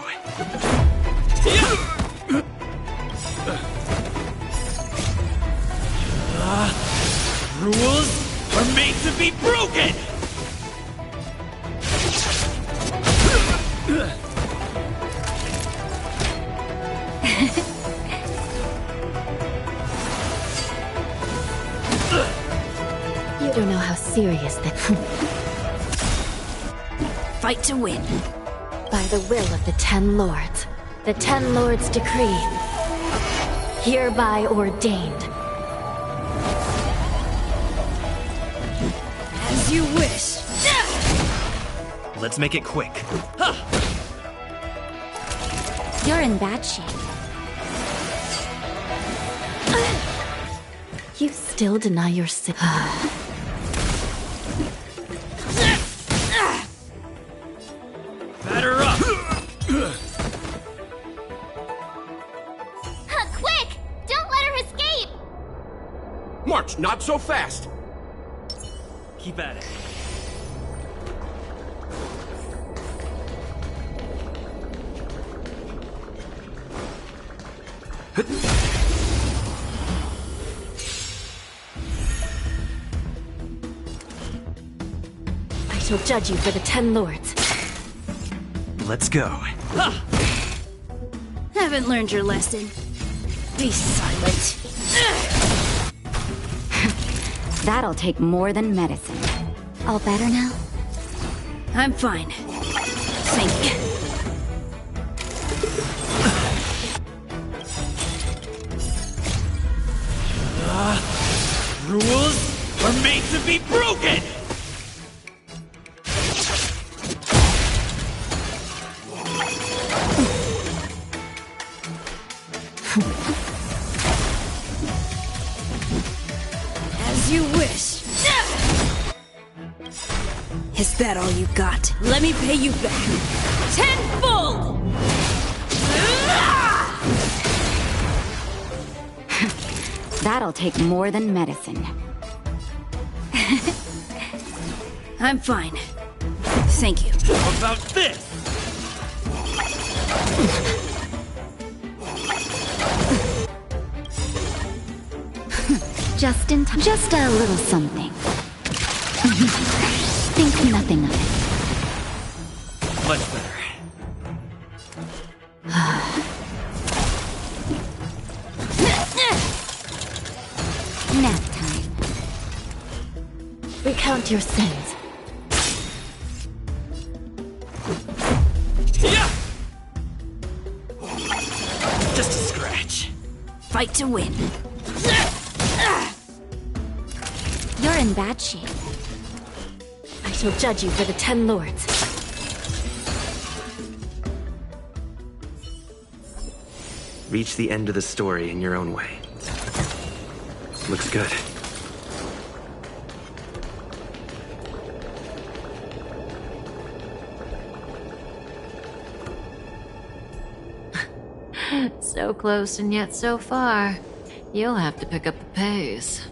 Rules are made to be broken! You don't know how serious that. Fight to win. By the will of the Ten Lords, the Ten Lords decree, hereby ordained. As you wish. Let's make it quick. You're in bad shape. You still deny your sin. Batter up! Quick! Don't let her escape! March, not so fast! Keep at it. I shall judge you for the 10 lords. Let's go. Haven't learned your lesson. Be silent. That'll take more than medicine. All better now? I'm fine. Thank you. Rules are made to be broken! As you wish. Is that all you got? Let me pay you back. Tenfold! That'll take more than medicine. I'm fine. Thank you. How about this? Just in time. Just a little something. Think nothing of it. Much better. Nap time. Recount your sins. Yeah! Just a scratch. Fight to win. You're in bad shape. I shall judge you for the 10 lords. Reach the end of the story in your own way. Looks good. So close and yet so far. You'll have to pick up the pace.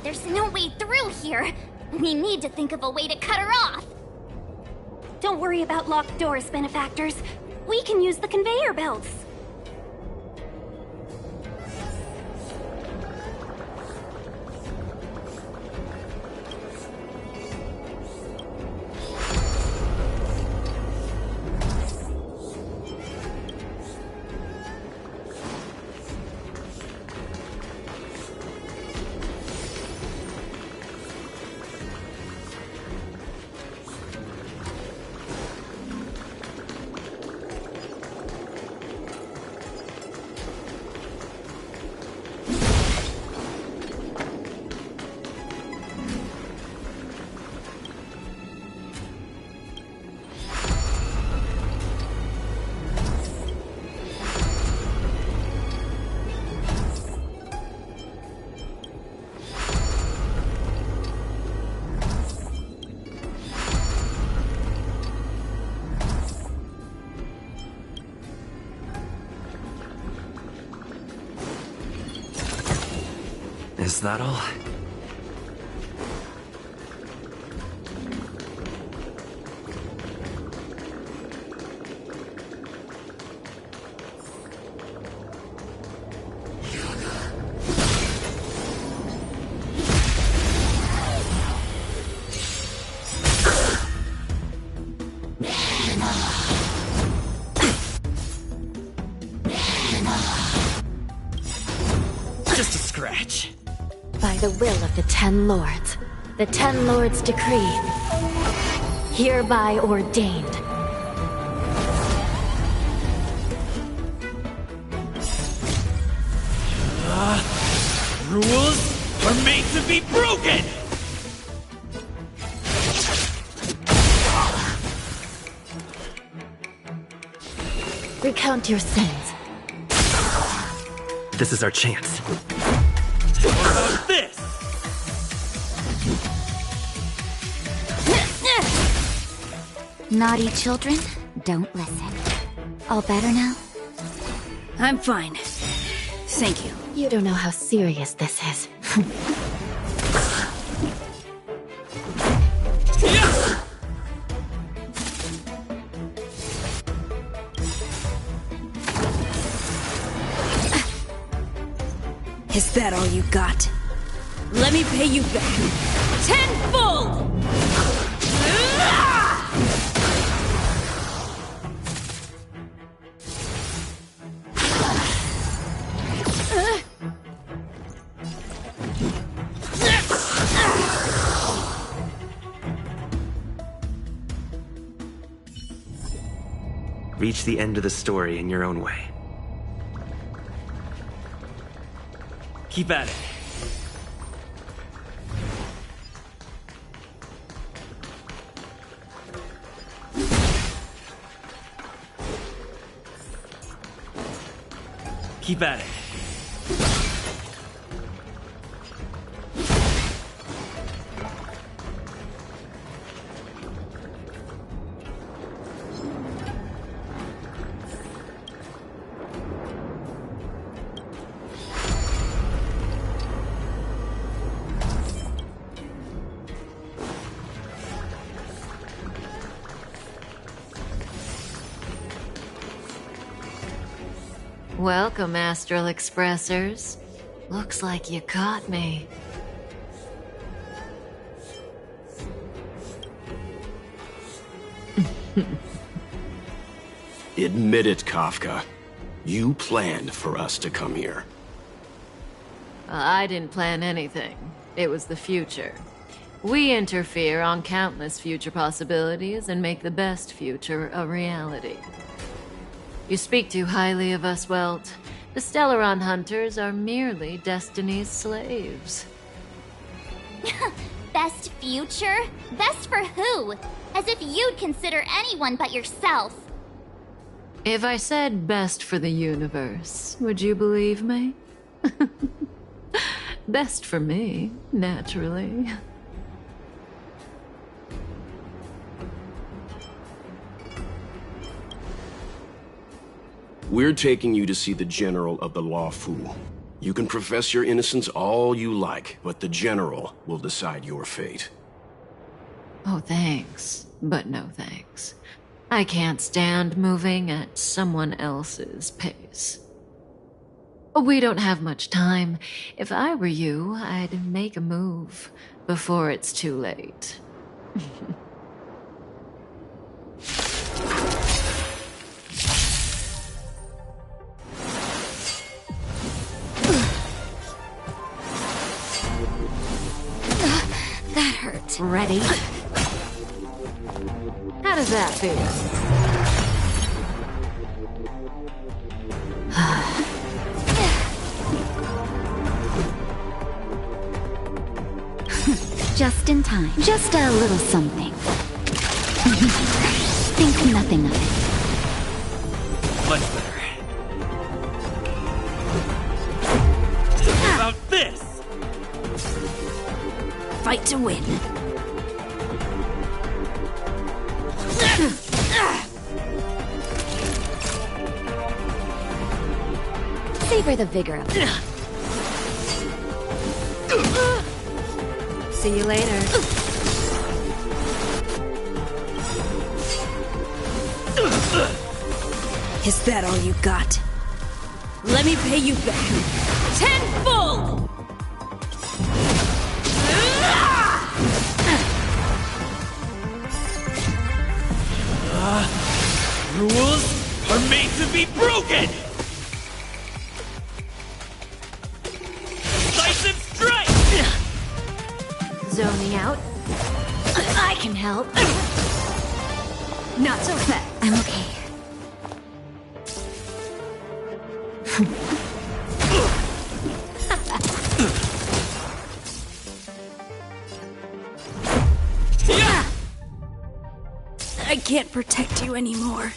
There's no way through here. We need to think of a way to cut her off. Don't worry about locked doors, benefactors. We can use the conveyor belts. Is that all? Just a scratch. By the will of the 10 lords, the 10 lords decree, hereby ordained. Rules are made to be broken! Recount your sins. This is our chance. How about this? Naughty children, don't listen. All better now? I'm fine. Thank you. You don't know how serious this is. Is that all you got? Let me pay you back. Tenfold! Reach the end of the story in your own way. Keep at it. Keep at it. Welcome, Astral Expressors. Looks like you caught me. Admit it, Kafka. You planned for us to come here. I didn't plan anything. It was the future. We interfere on countless future possibilities and make the best future a reality. You speak too highly of us, Welt. The Stellaron Hunters are merely Destiny's slaves. Best future? Best for who? As if you'd consider anyone but yourself. If I said best for the universe, would you believe me? Best for me, naturally. We're taking you to see the General of the Law Fu. You can profess your innocence all you like, but the General will decide your fate. Oh, thanks, but no thanks. I can't stand moving at someone else's pace. We don't have much time. If I were you, I'd make a move before it's too late. That hurt. Ready? How does that feel? Just in time. Just a little something. Think nothing of it. Much better. How about this? Fight to win. Savor the vigor of it. See you later. Is that all you got? Let me pay you back. Tenfold! Rules are made to be broken! Decisive strike! Zoning out. I can help. Not so fast. I'm okay. I can't protect you anymore.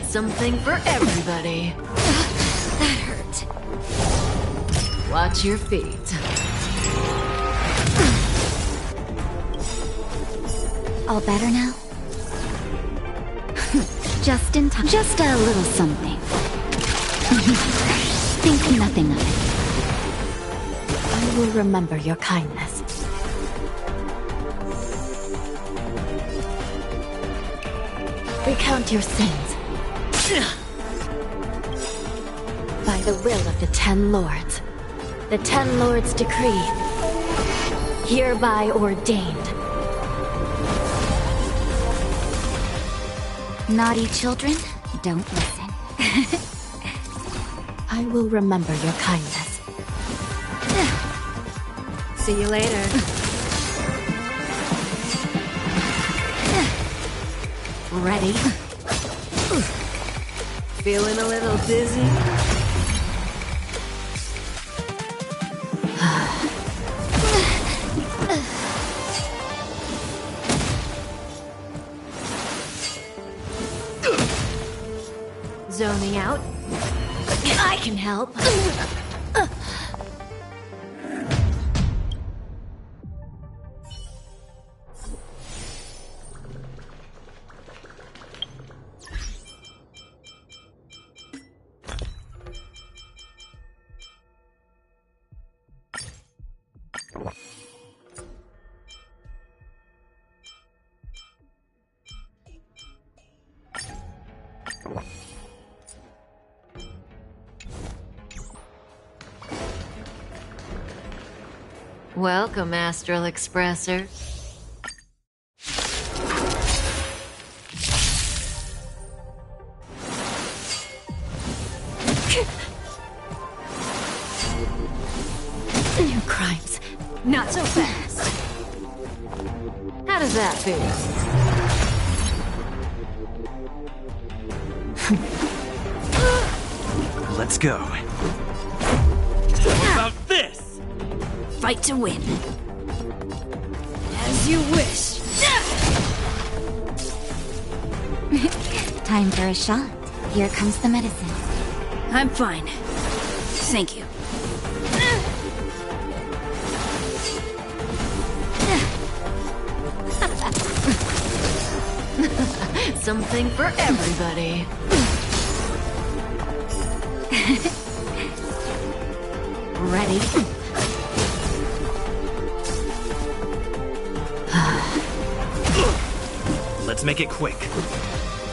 Something for everybody. That hurt. Watch your feet. All better now? Just in time. Just a little something. Think nothing of it. will remember your kindness. Recount your sins. By the will of the Ten Lords. The Ten Lords decree. Hereby ordained. Naughty children, don't listen. I will remember your kindness. See you later. Ready? Feeling a little dizzy? Zoning out? I can help. Welcome, Astral Expresser. New crimes. Not so fast. How does that feel? Let's go. How about this? Fight to win. As you wish. Time for a shot. Here comes the medicine. I'm fine. Thank you. Something for everybody. Ready? Let's make it quick.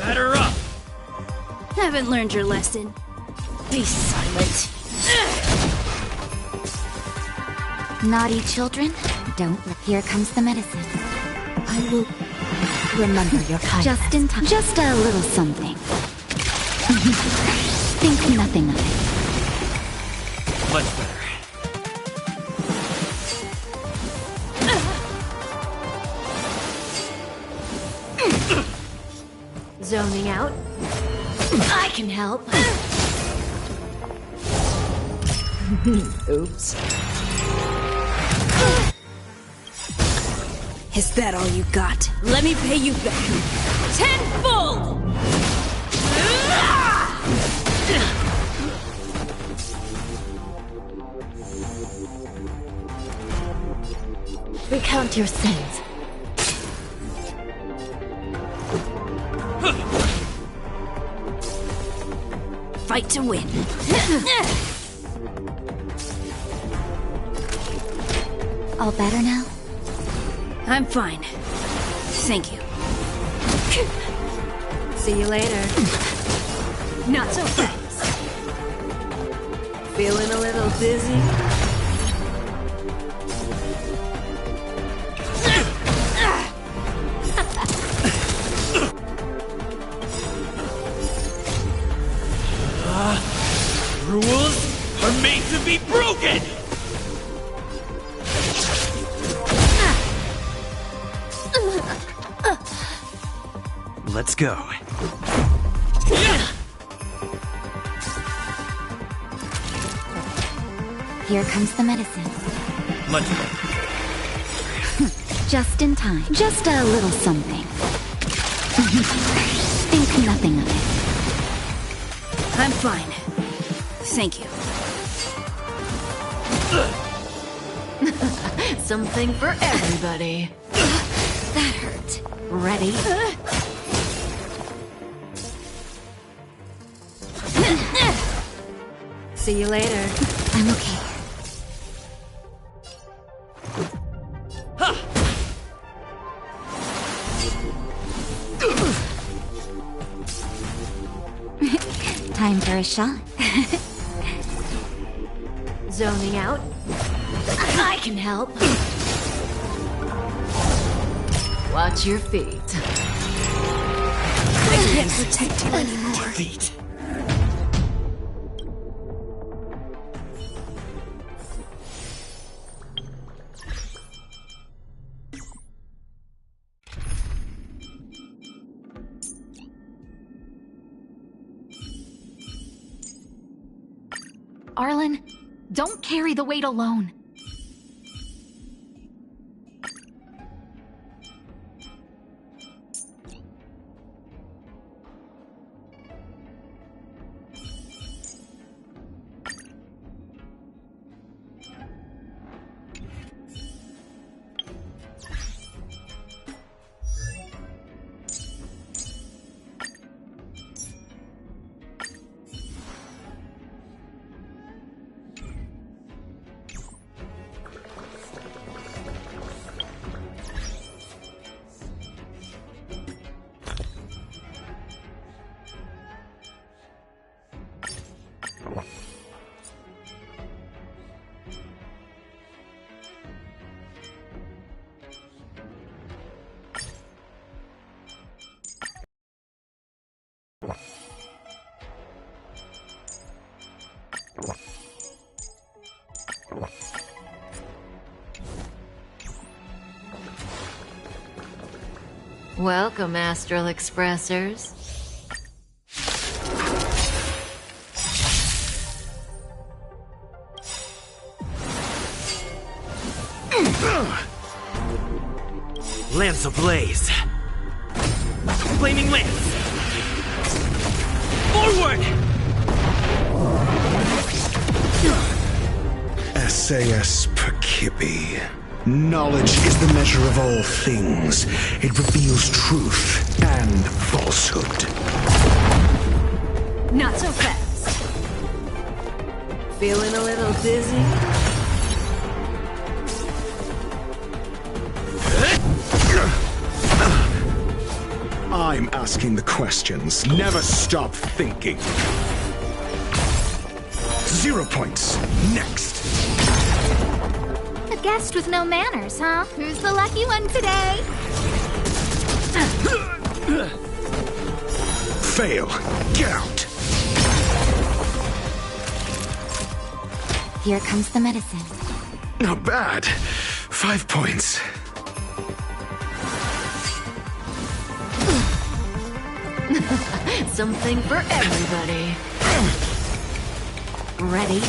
Batter up! Haven't learned your lesson. Be silent. Naughty children, don't. Here comes the medicine. I will remember your kindness. Just in time. Just a little something. Think nothing of it. Much better. Zoning out? I can help. Oops. Is that all you got? Let me pay you back. Tenfold! Recount your sins. Fight to win. All better now? I'm fine. Thank you. See you later. Not so fast. Feeling a little dizzy? Rules are made to be broken! Let's go. Here comes the medicine. Much better. Just in time. Just a little something. Think nothing of it. I'm fine. Thank you. Something for everybody. That hurt. Ready? See you later. I'm okay. Time for a shot. Zoning out? I can help. Watch your feet. I can't protect you anymore. Defeat. Arlen, don't carry the weight alone. Welcome, Astral Expressors. Lance ablaze. Flaming lance. Forward! SAS Percipi. Knowledge is the measure of all things. It reveals truth and falsehood. Not so fast. Feeling a little dizzy? I'm asking the questions. Never stop thinking. 0 points. Next. A guest with no manners, huh? Who's the lucky one today? Fail. Get out. Here comes the medicine. Not bad. 5 points. Something for everybody. Ready?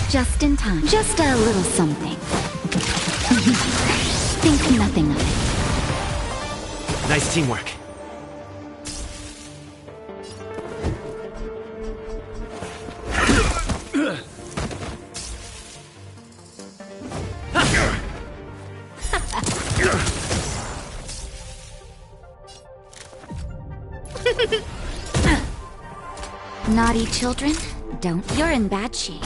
Just in time. Just a little something. Think nothing of it. Nice teamwork. Naughty children, don't. You're in bad shape.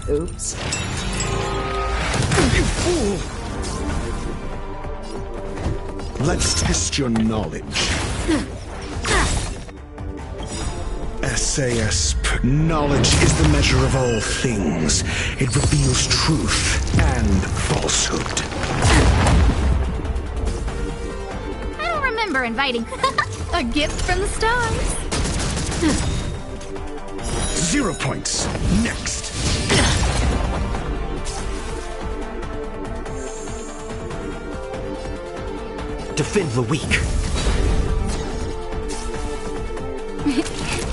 Oops. You fool! Let's test your knowledge. SAS. Knowledge is the measure of all things. It reveals truth and falsehood. I don't remember inviting a gift from the stars. 0 points. Next. Defend the weak.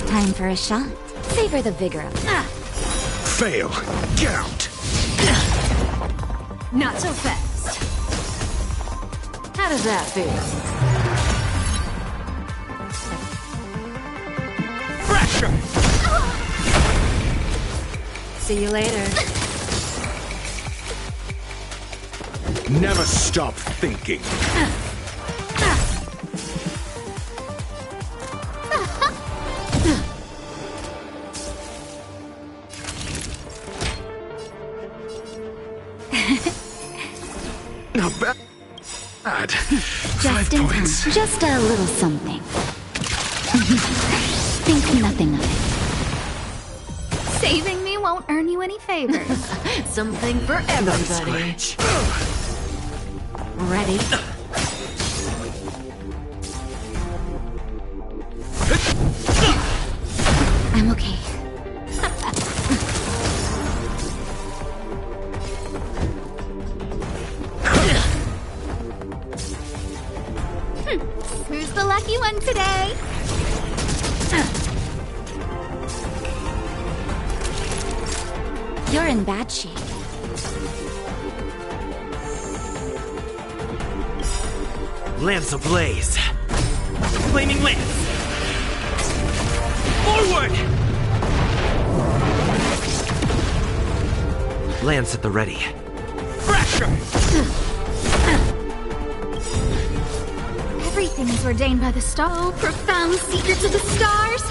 Time for a shot. Savor the vigor of it. Fail. Get out. Not so fast. How does that feel? Pressure! See you later. Never stop thinking. Not bad. Just 5 in points. time. Just a little something. Think nothing of it. Saving me won't earn you any favors. Something for everybody. Ready? I'm okay. Who's the lucky one today? You're in bad shape. Lance ablaze. Flaming lance. Forward! Lance at the ready. Fracture! Everything is ordained by the star. Oh, profound secrets of the stars.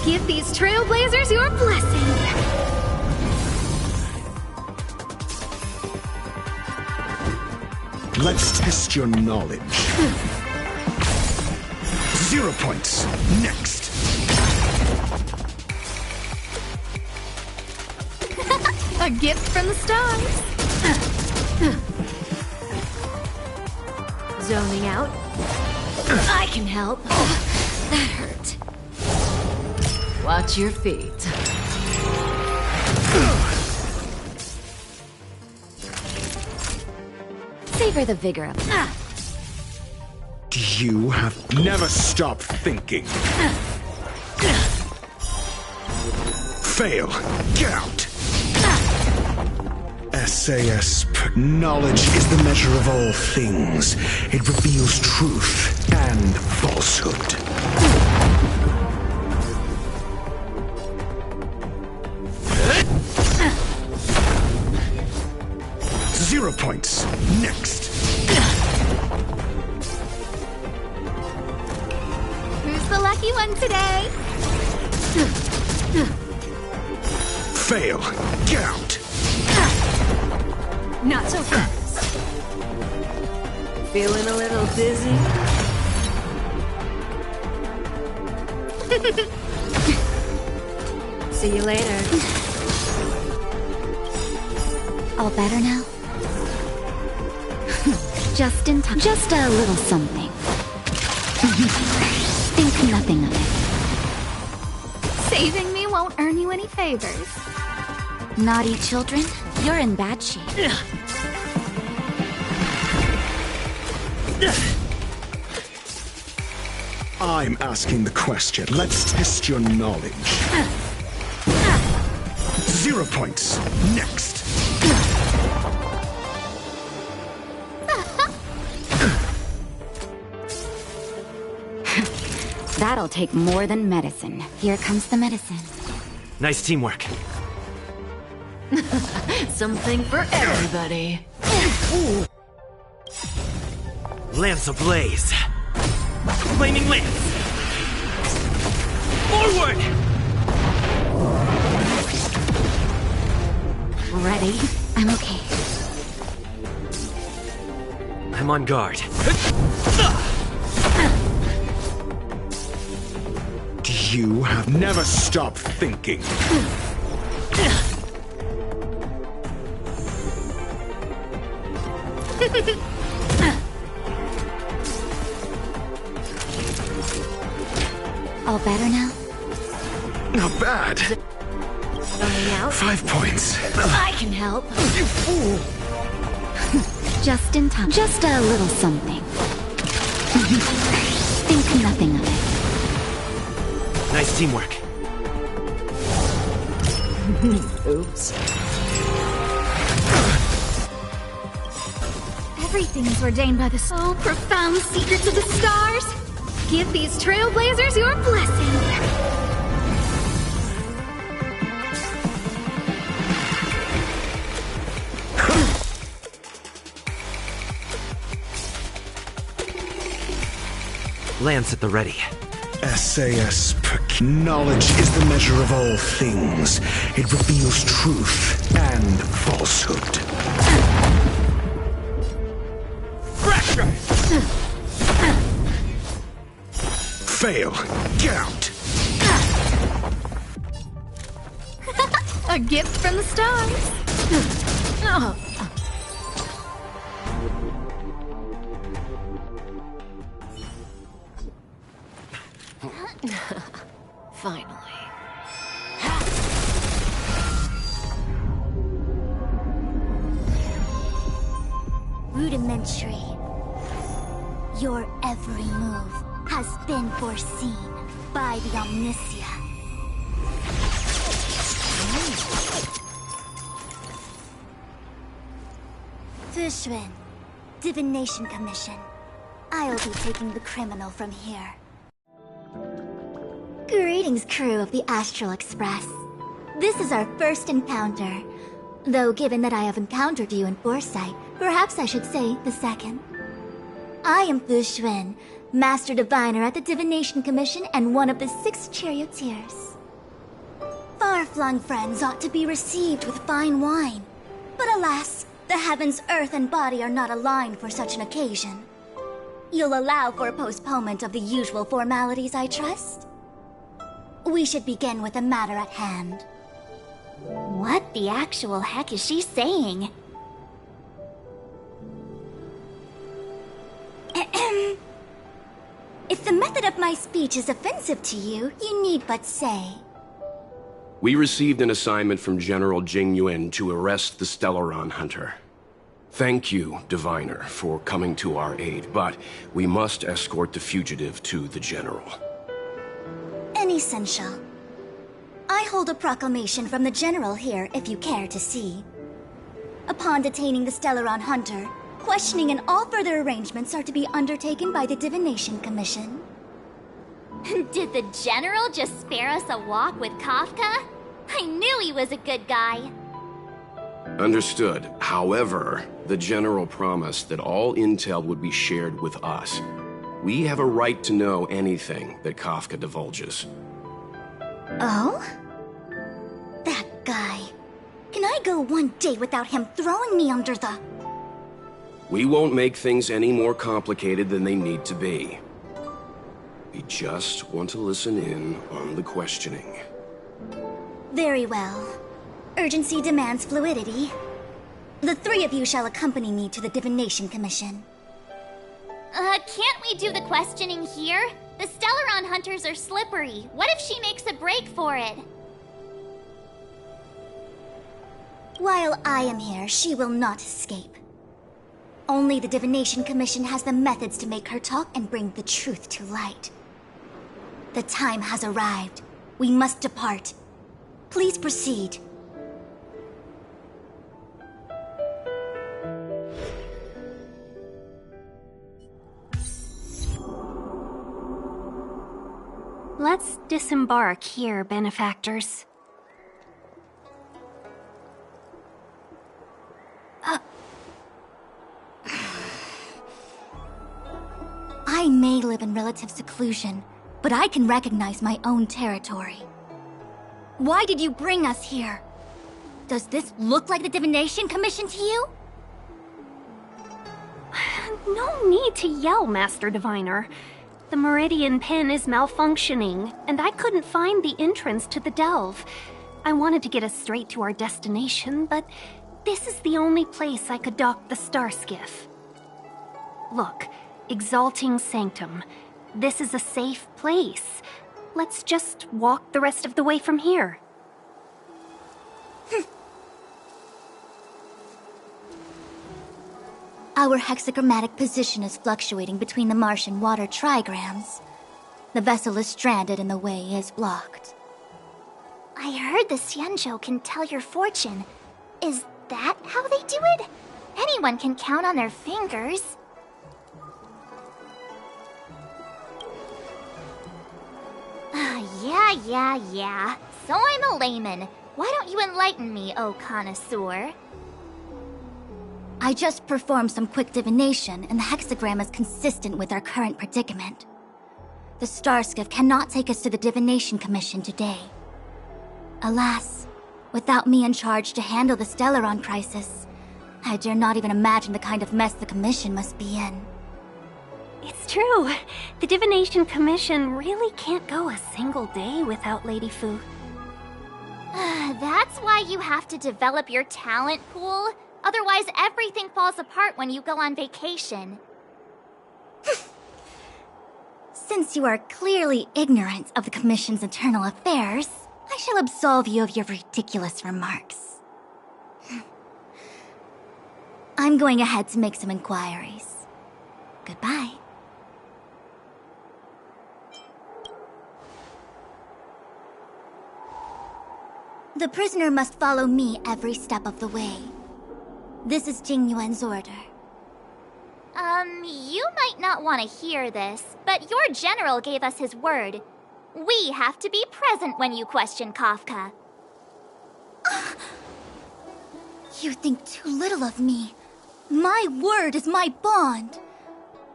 Give these trailblazers your blessing. Let's test your knowledge. 0 points. Next. A gift from the stars. Zoning out. I can help. That hurt. Watch your feet. Savor the vigor of it. You have never stopped thinking. Fail. Get out. SAS. Knowledge is the measure of all things. It reveals truth and falsehood. Zero points. Next. Who's the lucky one today? Fail. Get out. Not so fast. Feeling a little dizzy? See you later. All better now? Just in time. Just a little something. Think nothing of it. Saving me won't earn you any favors. Naughty children, you're in bad shape. I'm asking the question. Let's test your knowledge. 0 points. Next. That'll take more than medicine. Here comes the medicine. Nice teamwork. Something for everybody. Lance ablaze. Flaming lance. Forward! Ready? I'm okay. I'm on guard. You have never stopped thinking. All better now? Not bad. Zoning out. 5 points. I can help. You fool. Just in time. Just a little something. Think nothing of it. Nice teamwork. Oops. Everything is ordained by the so profound secrets of the stars. Give these trailblazers your blessing. Lance at the ready. SAS. Knowledge is the measure of all things. It reveals truth and falsehood. fail. Get out! A gift from the stars. Oh. Finally. Rudimentary. Your every move has been foreseen by the Omniscia. Fushun, Divination Commission. I'll be taking the criminal from here. Greetings, crew of the Astral Express. This is our first encounter. Though given that I have encountered you in foresight, perhaps I should say the second. I am Fushun, Master Diviner at the Divination Commission and one of the 6 charioteers. Far-flung friends ought to be received with fine wine. But alas, the heavens, earth, and body are not aligned for such an occasion. You'll allow for a postponement of the usual formalities, I trust? We should begin with the matter at hand. What the actual heck is she saying? If the method of my speech is offensive to you, you need but say. We received an assignment from General Jing Yuan to arrest the Stellaron Hunter. Thank you, Diviner, for coming to our aid, but we must escort the fugitive to the General. Essential. I hold a proclamation from the General here, if you care to see. Upon detaining the Stellaron Hunter, questioning and all further arrangements are to be undertaken by the Divination Commission. Did the General just spare us a walk with Kafka? I knew he was a good guy. Understood. However, the General promised that all intel would be shared with us. We have a right to know anything that Kafka divulges. Oh? That guy. Can I go one day without him throwing me under the... We won't make things any more complicated than they need to be. We just want to listen in on the questioning. Very well. Urgency demands fluidity. The 3 of you shall accompany me to the Divination Commission. Can't we do the questioning here? The Stellaron hunters are slippery. What if she makes a break for it? While I am here, she will not escape. Only the Divination Commission has the methods to make her talk and bring the truth to light. The time has arrived. We must depart. Please proceed. Let's disembark here, benefactors. I may live in relative seclusion, but I can recognize my own territory. Why did you bring us here? Does this look like the Divination Commission to you? No need to yell, Master Diviner. The Meridian pin is malfunctioning, and I couldn't find the entrance to the delve. I wanted to get us straight to our destination, but this is the only place I could dock the star skiff. Look, Exalting Sanctum. This is a safe place. Let's just walk the rest of the way from here. Our hexagrammatic position is fluctuating between the Martian water trigrams. The vessel is stranded and the way is blocked. I heard the Xianzhou can tell your fortune. Is that how they do it? Anyone can count on their fingers. Yeah. So I'm a layman. Why don't you enlighten me, oh connoisseur? I just performed some quick divination, and the hexagram is consistent with our current predicament. The Starskiff cannot take us to the Divination Commission today. Alas, without me in charge to handle the Stellaron crisis, I dare not even imagine the kind of mess the Commission must be in. It's true. The Divination Commission really can't go a single day without Lady Fu. That's why you have to develop your talent pool. Otherwise, everything falls apart when you go on vacation. Since you are clearly ignorant of the Commission's internal affairs, I shall absolve you of your ridiculous remarks. I'm going ahead to make some inquiries. Goodbye. The prisoner must follow me every step of the way. This is Jing Yuan's order. You might not want to hear this, but your general gave us his word. We have to be present when you question Kafka. You think too little of me. My word is my bond.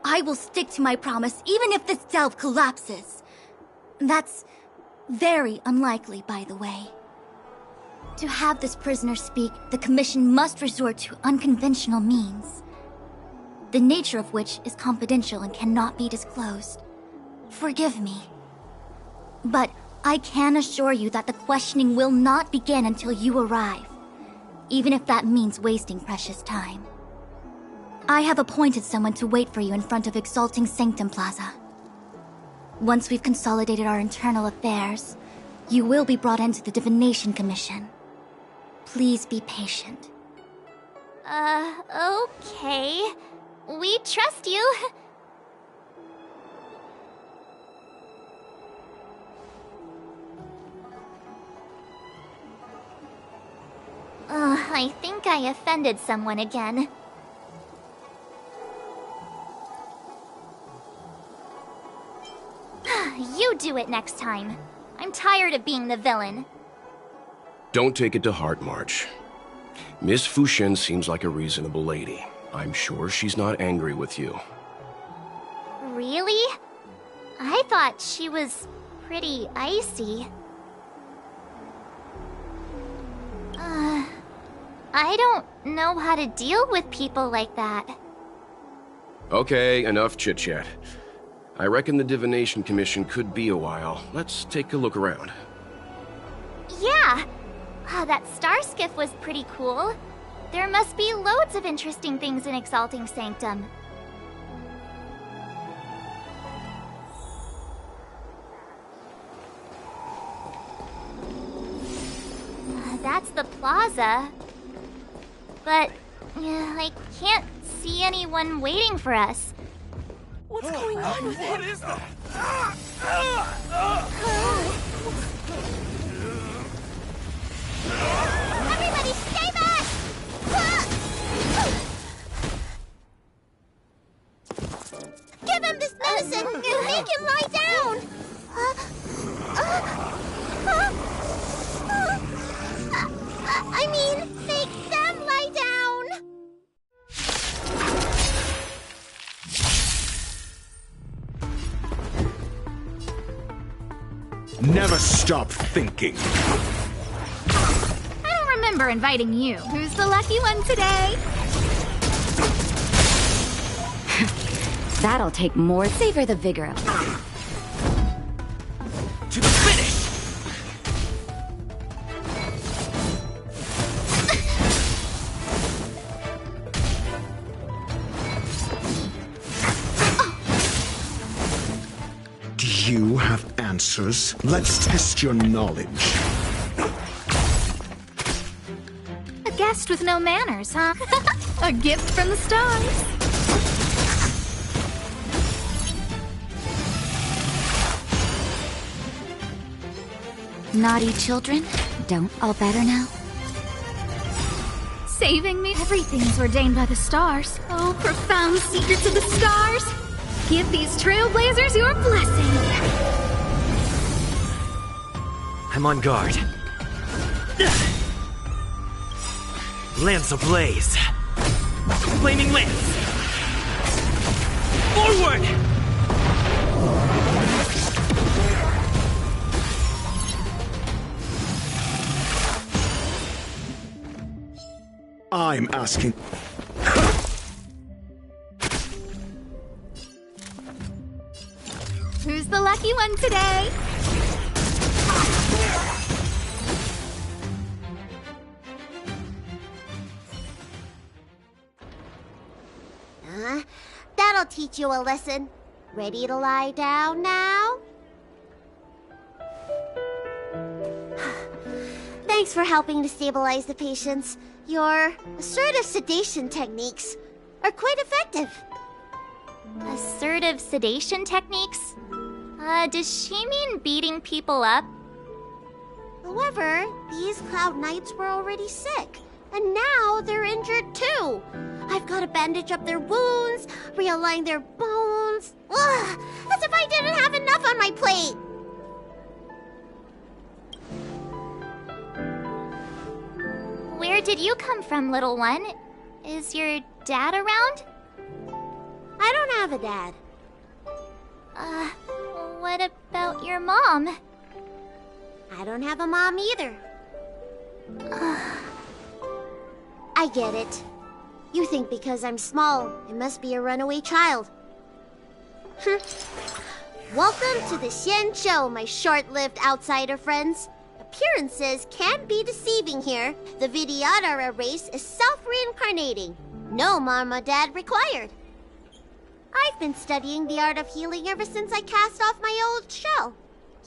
I will stick to my promise even if this delve collapses. That's very unlikely, by the way. To have this prisoner speak, the Commission must resort to unconventional means, the nature of which is confidential and cannot be disclosed. Forgive me. But I can assure you that the questioning will not begin until you arrive, even if that means wasting precious time. I have appointed someone to wait for you in front of Exalting Sanctum Plaza. Once we've consolidated our internal affairs, you will be brought into the Divination Commission. Please be patient. Okay. We trust you. I think I offended someone again. You do it next time. I'm tired of being the villain. Don't take it to heart, March. Miss Fushen seems like a reasonable lady. I'm sure she's not angry with you. Really? I thought she was pretty icy. I don't know how to deal with people like that. Okay, enough chit-chat. I reckon the Divination Commission could be a while. Let's take a look around. Yeah! That star skiff was pretty cool. There must be loads of interesting things in Exalting Sanctum. That's the plaza. But I can't see anyone waiting for us. What's going on with him? What is that? Everybody stay back! Give him this medicine and make him lie down! I mean, make them lie down! Never stop thinking. I don't remember inviting you. Who's the lucky one today? That'll take more. Savor the vigor of it. To the finish! Do you have answers? Let's test your knowledge. A guest with no manners, huh? A gift from the stars. Naughty children, don't all better now? Saving me. Everything is ordained by the stars. Oh, profound secrets of the stars. Give these trailblazers your blessing. I'm on guard. Lance ablaze. Flaming lance. Forward! I'm asking. Who's the lucky one today? That'll teach you a lesson. Ready to lie down now? Thanks for helping to stabilize the patients. Your assertive sedation techniques are quite effective. Assertive sedation techniques? Does she mean beating people up? However, these Cloud Knights were already sick, and now they're injured too. I've got to bandage up their wounds, realign their bones. Ugh, as if I didn't have enough on my plate. Where did you come from, little one? Is your dad around? I don't have a dad. What about your mom? I don't have a mom either. I get it. You think because I'm small, I must be a runaway child. Welcome to the Xian Show, my short-lived outsider friends. Appearances can be deceiving here. The Vidyadhara race is self-reincarnating. No mom or dad required. I've been studying the art of healing ever since I cast off my old shell.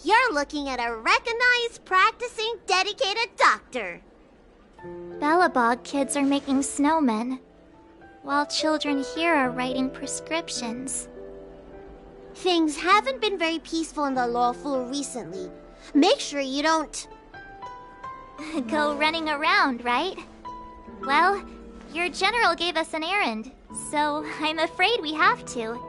You're looking at a recognized, practicing, dedicated doctor. Bellabog kids are making snowmen, while children here are writing prescriptions. Things haven't been very peaceful in the Lawful recently. Make sure you don't... Go running around, right? Well, your general gave us an errand, so I'm afraid we have to.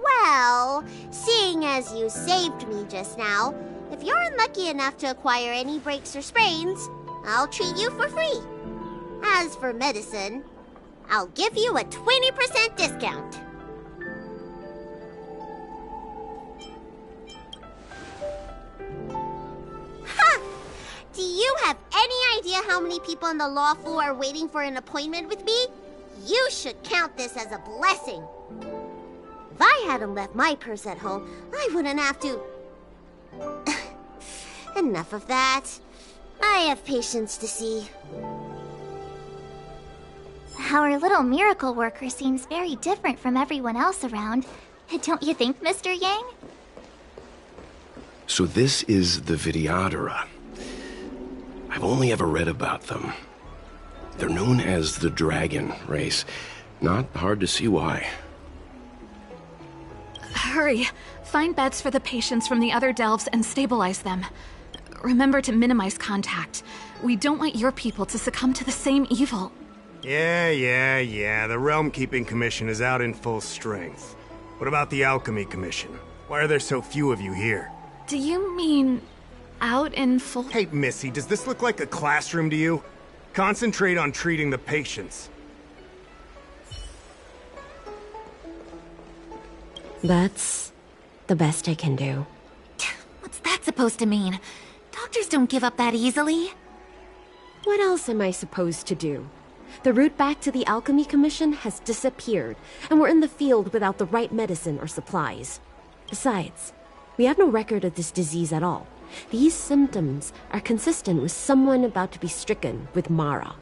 Well, seeing as you saved me just now, if you're unlucky enough to acquire any breaks or sprains, I'll treat you for free. As for medicine, I'll give you a 20% discount. Ha! Do you have any idea how many people in the Lawful are waiting for an appointment with me? You should count this as a blessing. If I hadn't left my purse at home, I wouldn't have to... Enough of that. I have patients to see. Our little miracle worker seems very different from everyone else around. Don't you think, Mr. Yang? So this is the Vidyadhara. I've only ever read about them. They're known as the Dragon race. Not hard to see why. Hurry! Find beds for the patients from the other delves and stabilize them. Remember to minimize contact. We don't want your people to succumb to the same evil. Yeah. The Realm Keeping Commission is out in full strength. What about the Alchemy Commission? Why are there so few of you here? Do you mean out in full... Hey, Missy, does this look like a classroom to you? Concentrate on treating the patients. That's the best I can do. What's that supposed to mean? Doctors don't give up that easily. What else am I supposed to do? The route back to the Alchemy Commission has disappeared, and we're in the field without the right medicine or supplies. Besides, we have no record of this disease at all. These symptoms are consistent with someone about to be stricken with Mara.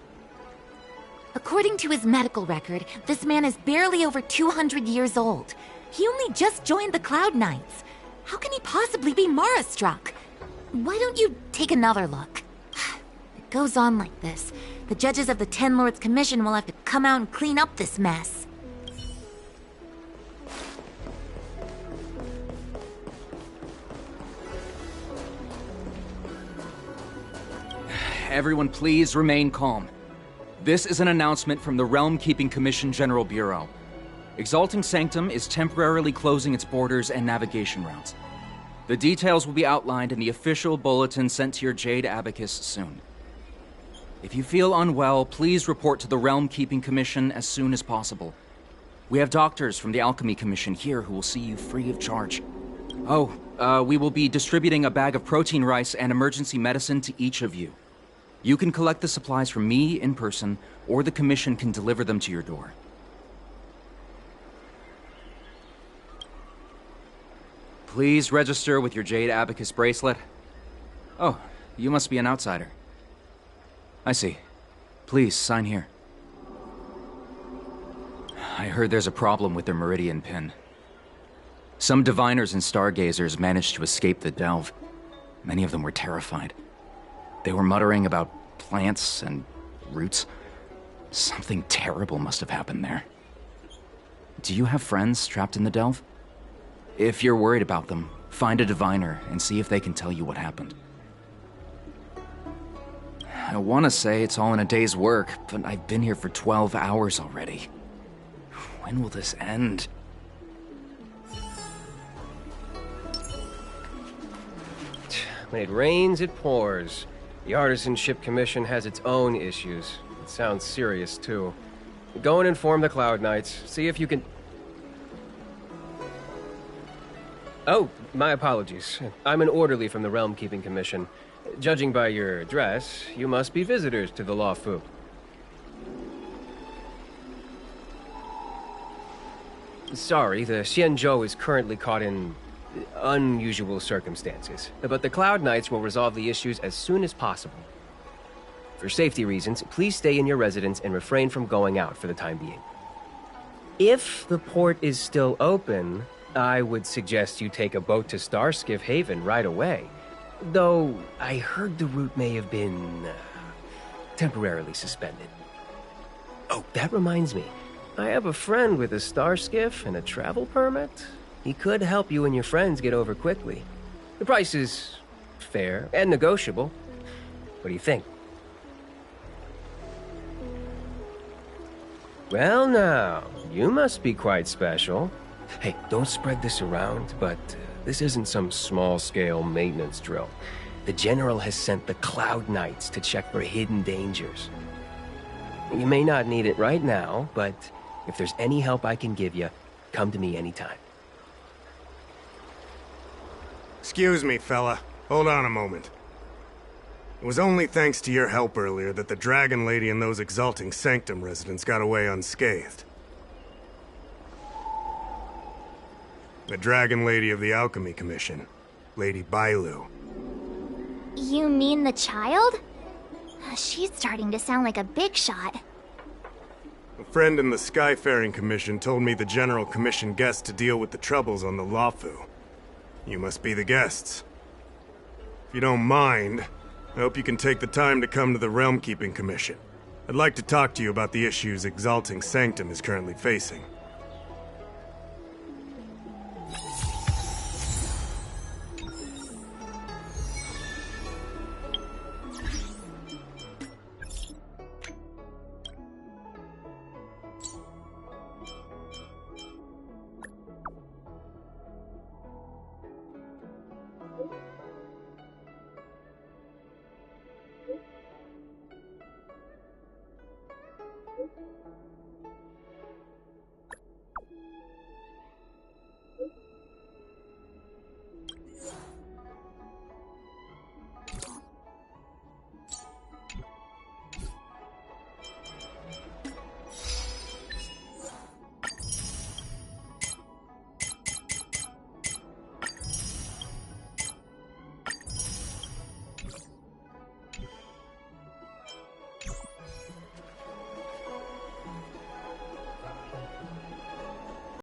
According to his medical record, this man is barely over 200 years old. He only just joined the Cloud Knights. How can he possibly be Mara-struck? Why don't you take another look? It goes on like this. The judges of the Ten Lords Commission will have to come out and clean up this mess. Everyone please remain calm. This is an announcement from the Realm Keeping Commission General Bureau. Exalting Sanctum is temporarily closing its borders and navigation routes. The details will be outlined in the official bulletin sent to your Jade Abacus soon. If you feel unwell, please report to the Realm Keeping Commission as soon as possible. We have doctors from the Alchemy Commission here who will see you free of charge. We will be distributing a bag of protein rice and emergency medicine to each of you. You can collect the supplies from me in person, or the Commission can deliver them to your door. please register with your Jade Abacus bracelet? Oh, you must be an outsider. I see. Please, sign here. I heard there's a problem with their Meridian pin. Some diviners and stargazers managed to escape the delve. Many of them were terrified. They were muttering about plants and roots. Something terrible must have happened there. Do you have friends trapped in the delve? If you're worried about them, find a diviner and see if they can tell you what happened. I want to say it's all in a day's work, but I've been here for 12 hours already. When will this end? When it rains, it pours. The Artisanship Commission has its own issues. It sounds serious, too. Go and inform the Cloud Knights. See if you can... Oh, my apologies. I'm an orderly from the Realm Keeping Commission. Judging by your dress, you must be visitors to the Lawfu. Sorry, the Xianzhou is currently caught in unusual circumstances, but the Cloud Knights will resolve the issues as soon as possible. For safety reasons, please stay in your residence and refrain from going out for the time being. If the port is still open, I would suggest you take a boat to Starskiff Haven right away. Though, I heard the route may have been temporarily suspended. Oh, that reminds me. I have a friend with a Starskiff and a travel permit. He could help you and your friends get over quickly. The price is fair and negotiable. What do you think? Well now, you must be quite special. Hey, don't spread this around, but this isn't some small-scale maintenance drill. The General has sent the Cloud Knights to check for hidden dangers. You may not need it right now, but if there's any help I can give you, come to me anytime. Excuse me, fella. Hold on a moment. It was only thanks to your help earlier that the Dragon Lady and those Exalting Sanctum residents got away unscathed. The Dragon Lady of the Alchemy Commission, Lady Bailu. You mean the child? She's starting to sound like a big shot. A friend in the Skyfaring Commission told me the General commissioned guests to deal with the troubles on the Lawfu. You must be the guests. If you don't mind, I hope you can take the time to come to the Realm Keeping Commission. I'd like to talk to you about the issues Exalting Sanctum is currently facing.